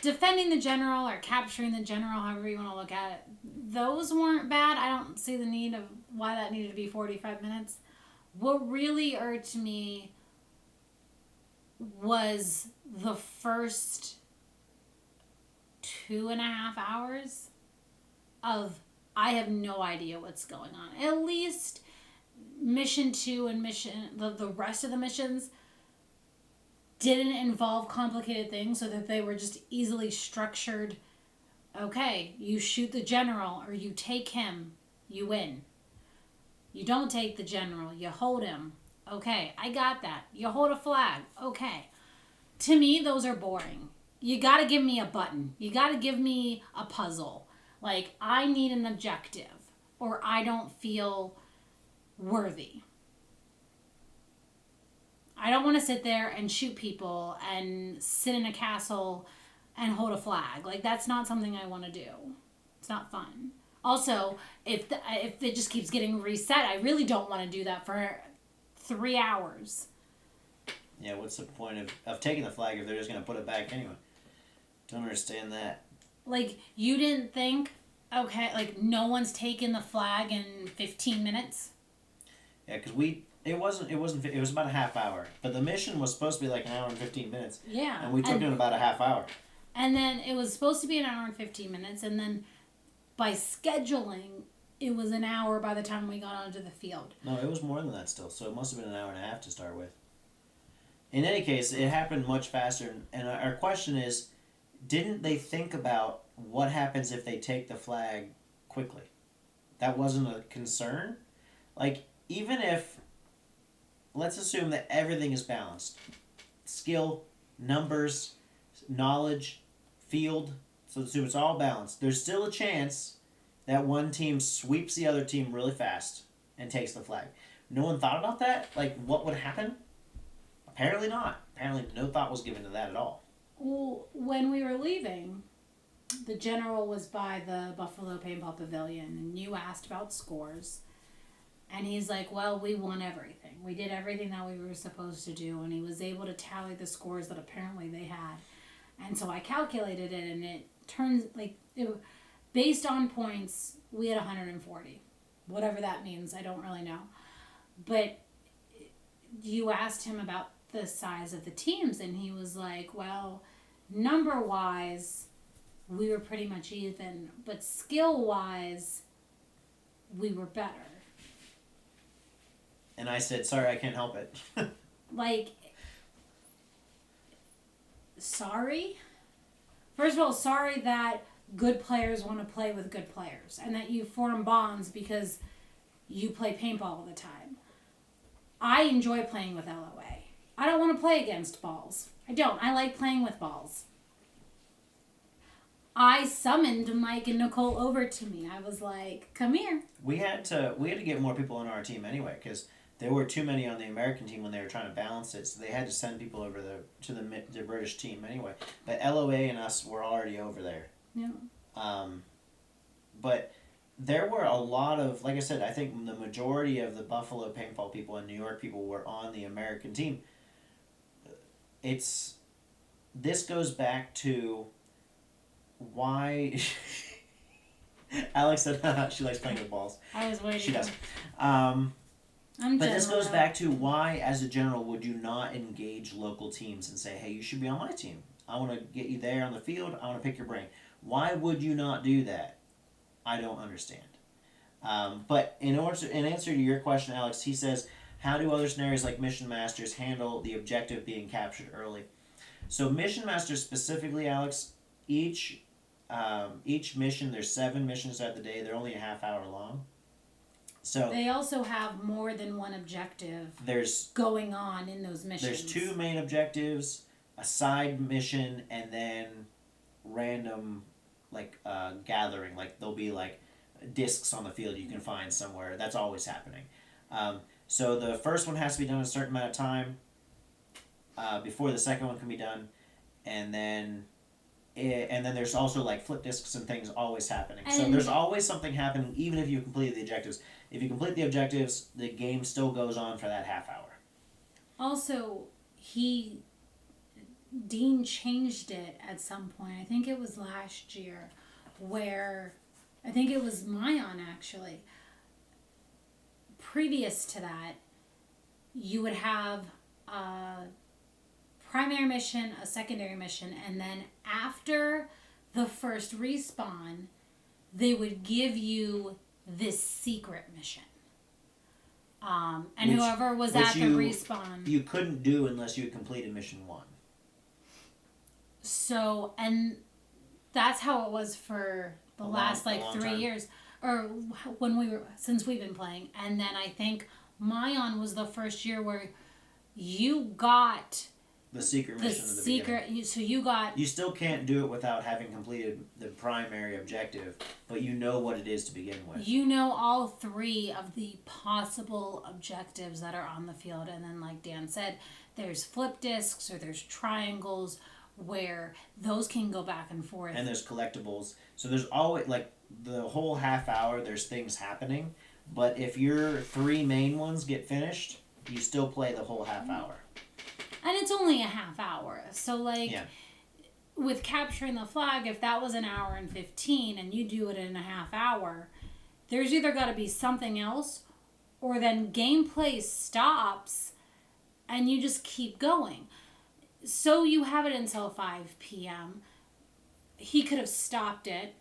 defending the general or capturing the general, however you want to look at it, those weren't bad. I don't see the need of why that needed to be 45 minutes. What really irked me was the first 2.5 hours of I have no idea what's going on. At least mission 2 and the rest of the missions didn't involve complicated things so that they were just easily structured. Okay, you shoot the general or you take him, you win. You don't take the general, you hold him. Okay, I got that. You hold a flag. Okay. To me, those are boring. you got to give me a button. You got to give me a puzzle. Like, I need an objective, or I don't feel worthy. I don't want to sit there and shoot people and sit in a castle and hold a flag. Like, that's not something I want to do. It's not fun. Also, if it just keeps getting reset, I really don't want to do that for 3 hours. Yeah, what's the point of taking the flag if they're just going to put it back anyway? Don't understand that. Like, you didn't think, okay, like, no one's taken the flag in 15 minutes? Yeah, because it was about a half hour. But the mission was supposed to be like an hour and 15 minutes. Yeah. And we took it in about a half hour. And then it was supposed to be an hour and 15 minutes. And then by scheduling, it was an hour by the time we got onto the field. No, it was more than that still. So it must have been an hour and a half to start with. In any case, it happened much faster. And our question is, didn't they think about what happens if they take the flag quickly? That wasn't a concern? Like, even if, let's assume that everything is balanced. Skill, numbers, knowledge, field. So assume it's all balanced. There's still a chance that one team sweeps the other team really fast and takes the flag. No one thought about that? Like, what would happen? Apparently not. Apparently no thought was given to that at all. Well, when we were leaving, the general was by the Buffalo Paintball Pavilion, and you asked about scores. And he's like, well, we won everything. We did everything that we were supposed to do. And he was able to tally the scores that apparently they had. And so I calculated it, and it turns, based on points, we had 140. Whatever that means, I don't really know. But you asked him about the size of the teams, and he was like, well, number-wise, we were pretty much even. But skill-wise, we were better. And I said, sorry, I can't help it. Like, sorry? First of all, sorry that good players want to play with good players and that you form bonds because you play paintball all the time. I enjoy playing with LOA. I don't want to play against balls. I don't. I like playing with balls. I summoned Mike and Nicole over to me. I was like, come here. We had to get more people on our team anyway, because there were too many on the American team when they were trying to balance it, so they had to send people over to the British team anyway. But LOA and us were already over there. Yeah. But there were a lot of, like I said, I think the majority of the Buffalo paintball people and New York people were on the American team. This goes back to why Alex said she likes playing with balls. I was waiting. She does. But this goes back to why, as a general, would you not engage local teams and say, hey, you should be on my team. I want to get you there on the field. I want to pick your brain. Why would you not do that? I don't understand. But in answer to your question, Alex, he says, how do other scenarios like Mission Masters handle the objective being captured early? So Mission Masters specifically, Alex, each mission, there's 7 missions throughout the day. They're only a half hour long. So they also have more than one objective going on in those missions. There's 2 main objectives, a side mission, and then random gathering. Like there'll be like discs on the field you can find somewhere. That's always happening. So the first one has to be done in a certain amount of time before the second one can be done, and then there's also like flip discs and things always happening. So there's always something happening, even if you completed the objectives. If you complete the objectives, the game still goes on for that half hour. Also, Dean changed it at some point. I think it was last year, where I think it was Mayon actually. Previous to that, you would have a primary mission, a secondary mission, and then after the first respawn, they would give you this secret mission. And whoever was at the respawn... You couldn't do unless you had completed mission 1. So, and that's how it was for the last 3 years. Or since we've been playing. And then I think Mayon was the first year where you got The secret The mission at the beginning. secret. So you got. You still can't do it without having completed the primary objective, but you know what it is to begin with. You know all three of the possible objectives that are on the field, and then, like Dan said, there's flip discs or there's triangles where those can go back and forth. And there's collectibles. So there's always, like, the whole half hour, there's things happening. But if your 3 main ones get finished, you still play the whole half hour. And it's only a half hour. So, like, Yeah. with capturing the flag, if that was an hour and 15 and you do it in a half hour, there's either got to be something else or then gameplay stops and you just keep going. So you have it until 5 p.m. He could have stopped it.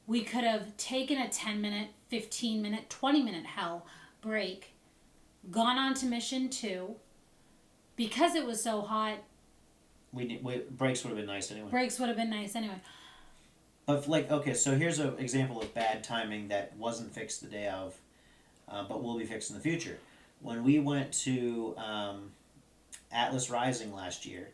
We could have taken a 10-minute, 15-minute, 20-minute hell break, gone on to mission 2. Because it was so hot, Breaks would have been nice anyway. breaks would have been nice anyway. But, like, okay, so here's an example of bad timing that wasn't fixed the day of, but will be fixed in the future. When we went to Atlas Rising last year,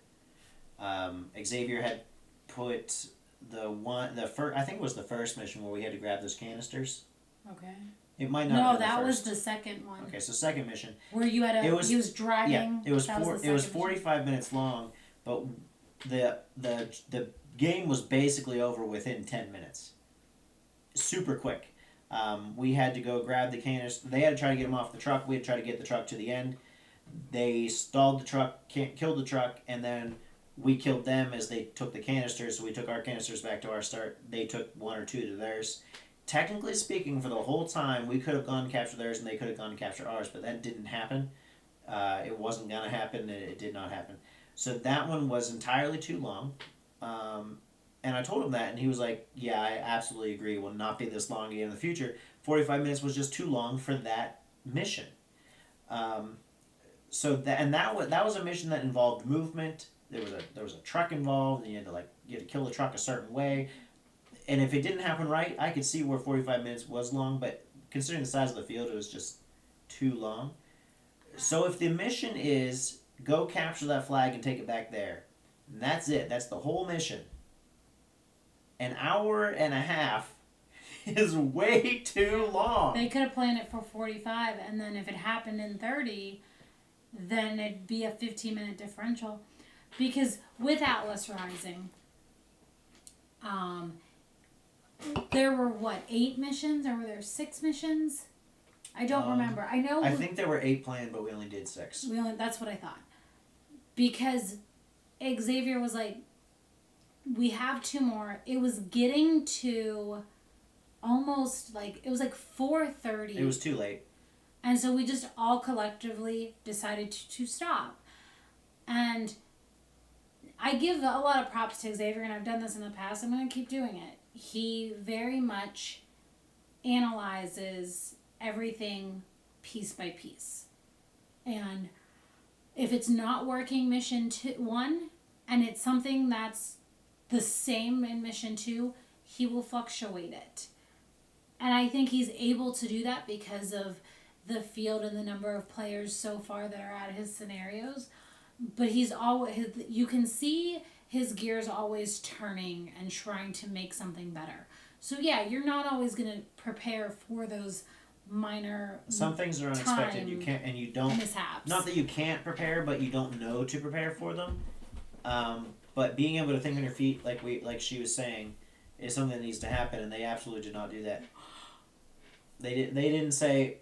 Xavier had put I think it was the first mission where we had to grab those canisters. Okay. It might not. No, have been that the was first. the second one. Okay, so second mission. Where you had he was driving. Yeah, it was that four. the It was second 45 minutes long, but the game was basically over within 10 minutes. Super quick. We had to go grab the canister. They had to try to get them off the truck. We had to try to get the truck to the end. They stalled the truck, killed the truck, and then we killed them as they took the canisters. So we took our canisters back to our start. They took 1 or 2 to theirs. Technically speaking, for the whole time, we could have gone to capture theirs and they could have gone to capture ours, but that didn't happen. It wasn't going to happen, and it did not happen. So that one was entirely too long. And I told him that, and he was like, yeah, I absolutely agree. It will not be this long again in the future. 45 minutes was just too long for that mission. So that was a mission that involved movement. There was a truck involved, and you had to kill the truck a certain way. And if it didn't happen right, I could see where 45 minutes was long, but considering the size of the field, it was just too long. So if the mission is go capture that flag and take it back there, and that's it. That's the whole mission. An hour and a half is way too long. They could have planned it for 45, and then if it happened in 30, then it'd be a 15-minute differential. Because with Atlas Rising, there were 8 missions, or were there 6 missions? I don't remember. I think there were 8 planned, but we only did 6. That's what I thought. Because Xavier was like, we have 2 more. It was getting to almost it was 4:30. It was too late. And so we just all collectively decided to stop. And I give a lot of props to Xavier, and I've done this in the past. I'm going to keep doing it. He very much analyzes everything piece by piece. And if it's not working mission 1, and it's something that's the same in mission 2, he will fluctuate it. And I think he's able to do that because of the field and the number of players so far that are at his scenarios. But you can see his gears always turning and trying to make something better. So yeah, you're not always going to prepare for those minor some things are unexpected. You can't, and you don't mishaps. Not that you can't prepare, but you don't know to prepare for them. But being able to think on your feet, like she was saying, is something that needs to happen, and they absolutely did not do that. They didn't say.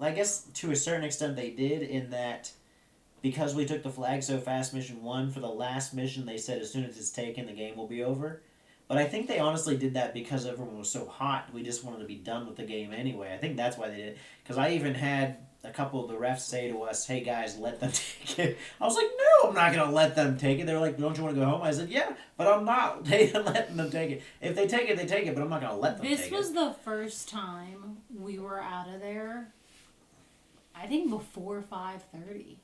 I guess to a certain extent they did, in that because we took the flag so fast, mission 1, for the last mission they said as soon as it's taken the game will be over. But I think they honestly did that because everyone was so hot. We just wanted to be done with the game anyway. I think that's why they did it. Because I even had a couple of the refs say to us, hey guys, let them take it. I was like, no, I'm not going to let them take it. They were like, don't you want to go home? I said, yeah, but I'm not letting them take it. If they take it, they take it, but I'm not going to let them take it. This was the first time we were out of there, I think before 5:30.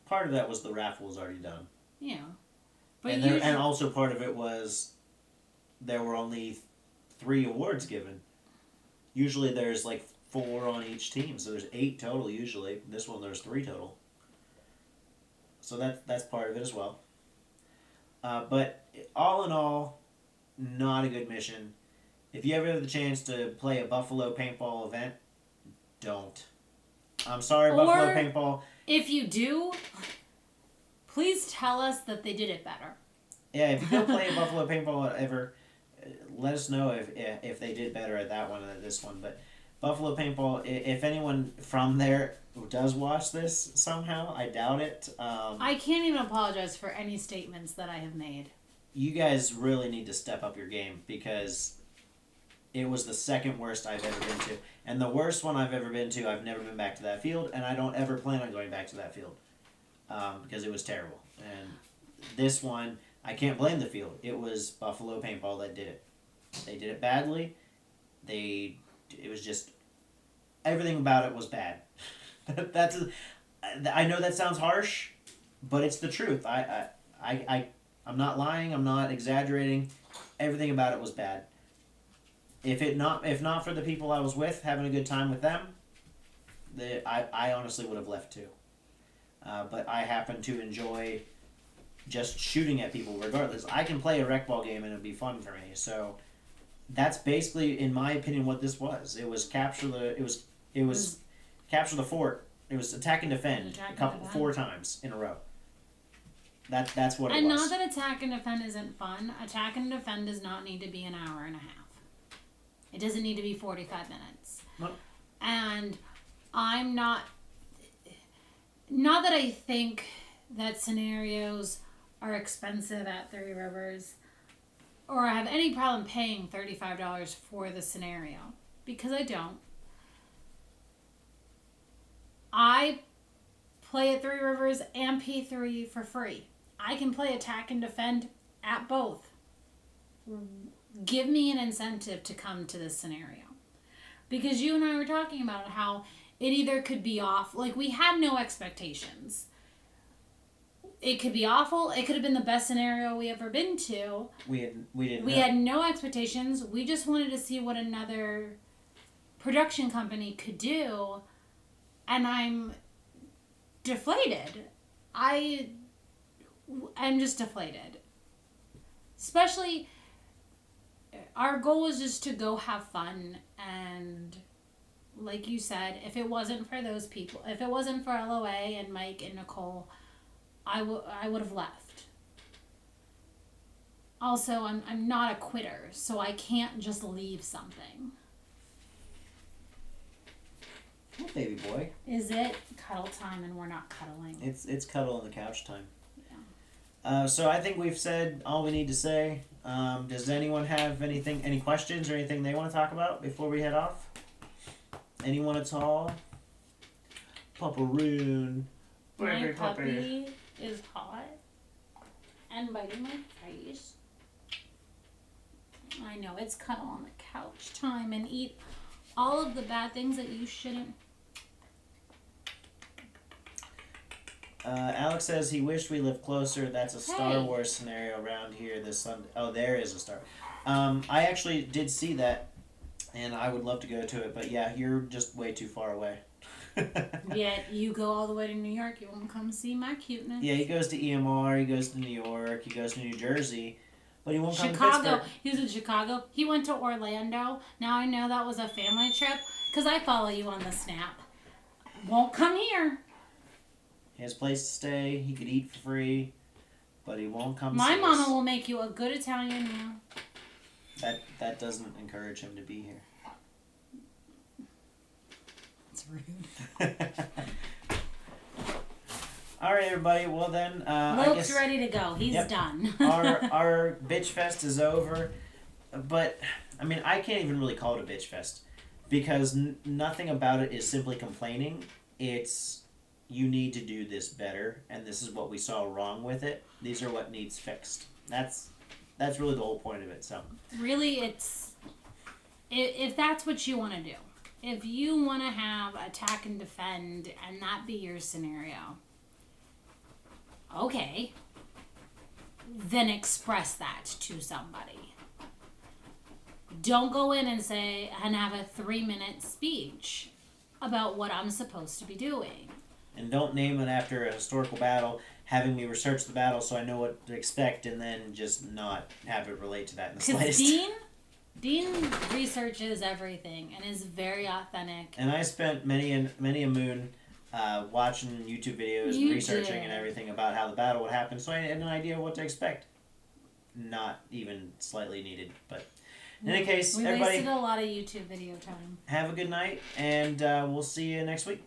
Part of that was the raffle was already done. Yeah. But and also part of it was there were only 3 awards given. Usually there's 4 on each team, so there's 8 total usually. This one there's 3 total. So that's part of it as well. But all in all, not a good mission. If you ever have the chance to play a Buffalo paintball event, don't. I'm sorry, Or Buffalo paintball. if you do, please tell us that they did it better. Yeah, if you go play Buffalo paintball ever, let us know if they did better at that one than at this one. But Buffalo paintball, if anyone from there does watch this somehow, I doubt it. I can't even apologize for any statements that I have made. You guys really need to step up your game because it was the second worst I've ever been to. And the worst one I've ever been to, I've never been back to that field, and I don't ever plan on going back to that field because it was terrible. And this one, I can't blame the field. It was Buffalo Paintball that did it. They did it badly. It was just, everything about it was bad. I know that sounds harsh, but it's the truth. I'm not lying. I'm not exaggerating. Everything about it was bad. If not for the people I was with, having a good time with them, I honestly would have left too. But I happen to enjoy just shooting at people regardless. I can play a rec ball game and it'd be fun for me. So that's basically, in my opinion, what this was. It was capture the fort. It was attack and defend four times in a row. That's what it was. And not that attack and defend isn't fun. Attack and defend does not need to be an hour and a half. It doesn't need to be 45 minutes. No. And I'm not that I think that scenarios are expensive at Three Rivers or I have any problem paying $35 for the scenario, because I don't. I play at Three Rivers and P3 for free. I can play attack and defend at both. Give me an incentive to come to this scenario. Because you and I were talking about how it either could be off, like we had no expectations. It could be awful. It could have been the best scenario we ever been to. We had no expectations. We just wanted to see what another production company could do. And I'm deflated. I'm just deflated. Especially, our goal was just to go have fun. And like you said, if it wasn't for those people, if it wasn't for LOA and Mike and Nicole, I would have left. Also, I'm not a quitter, so I can't just leave something. Oh, baby boy. Is it cuddle time and we're not cuddling? It's cuddle on the couch time. Yeah. So I think we've said all we need to say. Does anyone have any questions or anything they want to talk about before we head off? Anyone at all? Paparoon. My puppy is hot and biting my face. I know, it's cuddle on the couch time and eat all of the bad things that you shouldn't. Alex says he wished we lived closer. That's a Star Wars scenario around here this Sunday. Oh, there is a Star. I actually did see that, and I would love to go to it. But yeah, you're just way too far away. Yet you go all the way to New York. You won't come see my cuteness. Yeah, he goes to EMR. He goes to New York. He goes to New Jersey. But he won't come to Chicago. Pittsburgh. He was in Chicago. He went to Orlando. Now I know that was a family trip because I follow you on the Snap. Won't come here. He has a place to stay. He could eat for free, but he won't come. My see mama us. will make you a good Italian meal. That doesn't encourage him to be here. It's rude. All right, everybody. Well then, I Luke's guess ready to go. He's done. our bitch fest is over, but I mean, I can't even really call it a bitch fest because nothing about it is simply complaining. It's you need to do this better, and this is what we saw wrong with it. These are what needs fixed. That's really the whole point of it. So really, it's if that's what you want to do. If you want to have attack and defend, and that be your scenario. Okay, then express that to somebody. Don't go in and say and have a 3-minute speech about what I'm supposed to be doing. And don't name it after a historical battle. having me research the battle so I know what to expect, and then just not have it relate to that in the Because slightest. Dean researches everything and is very authentic. And I spent many a moon watching YouTube videos and researching and everything about how the battle would happen, so I had an idea of what to expect. Not even slightly needed, but in any case, We everybody wasted a lot of YouTube video time. have a good night, and we'll see you next week.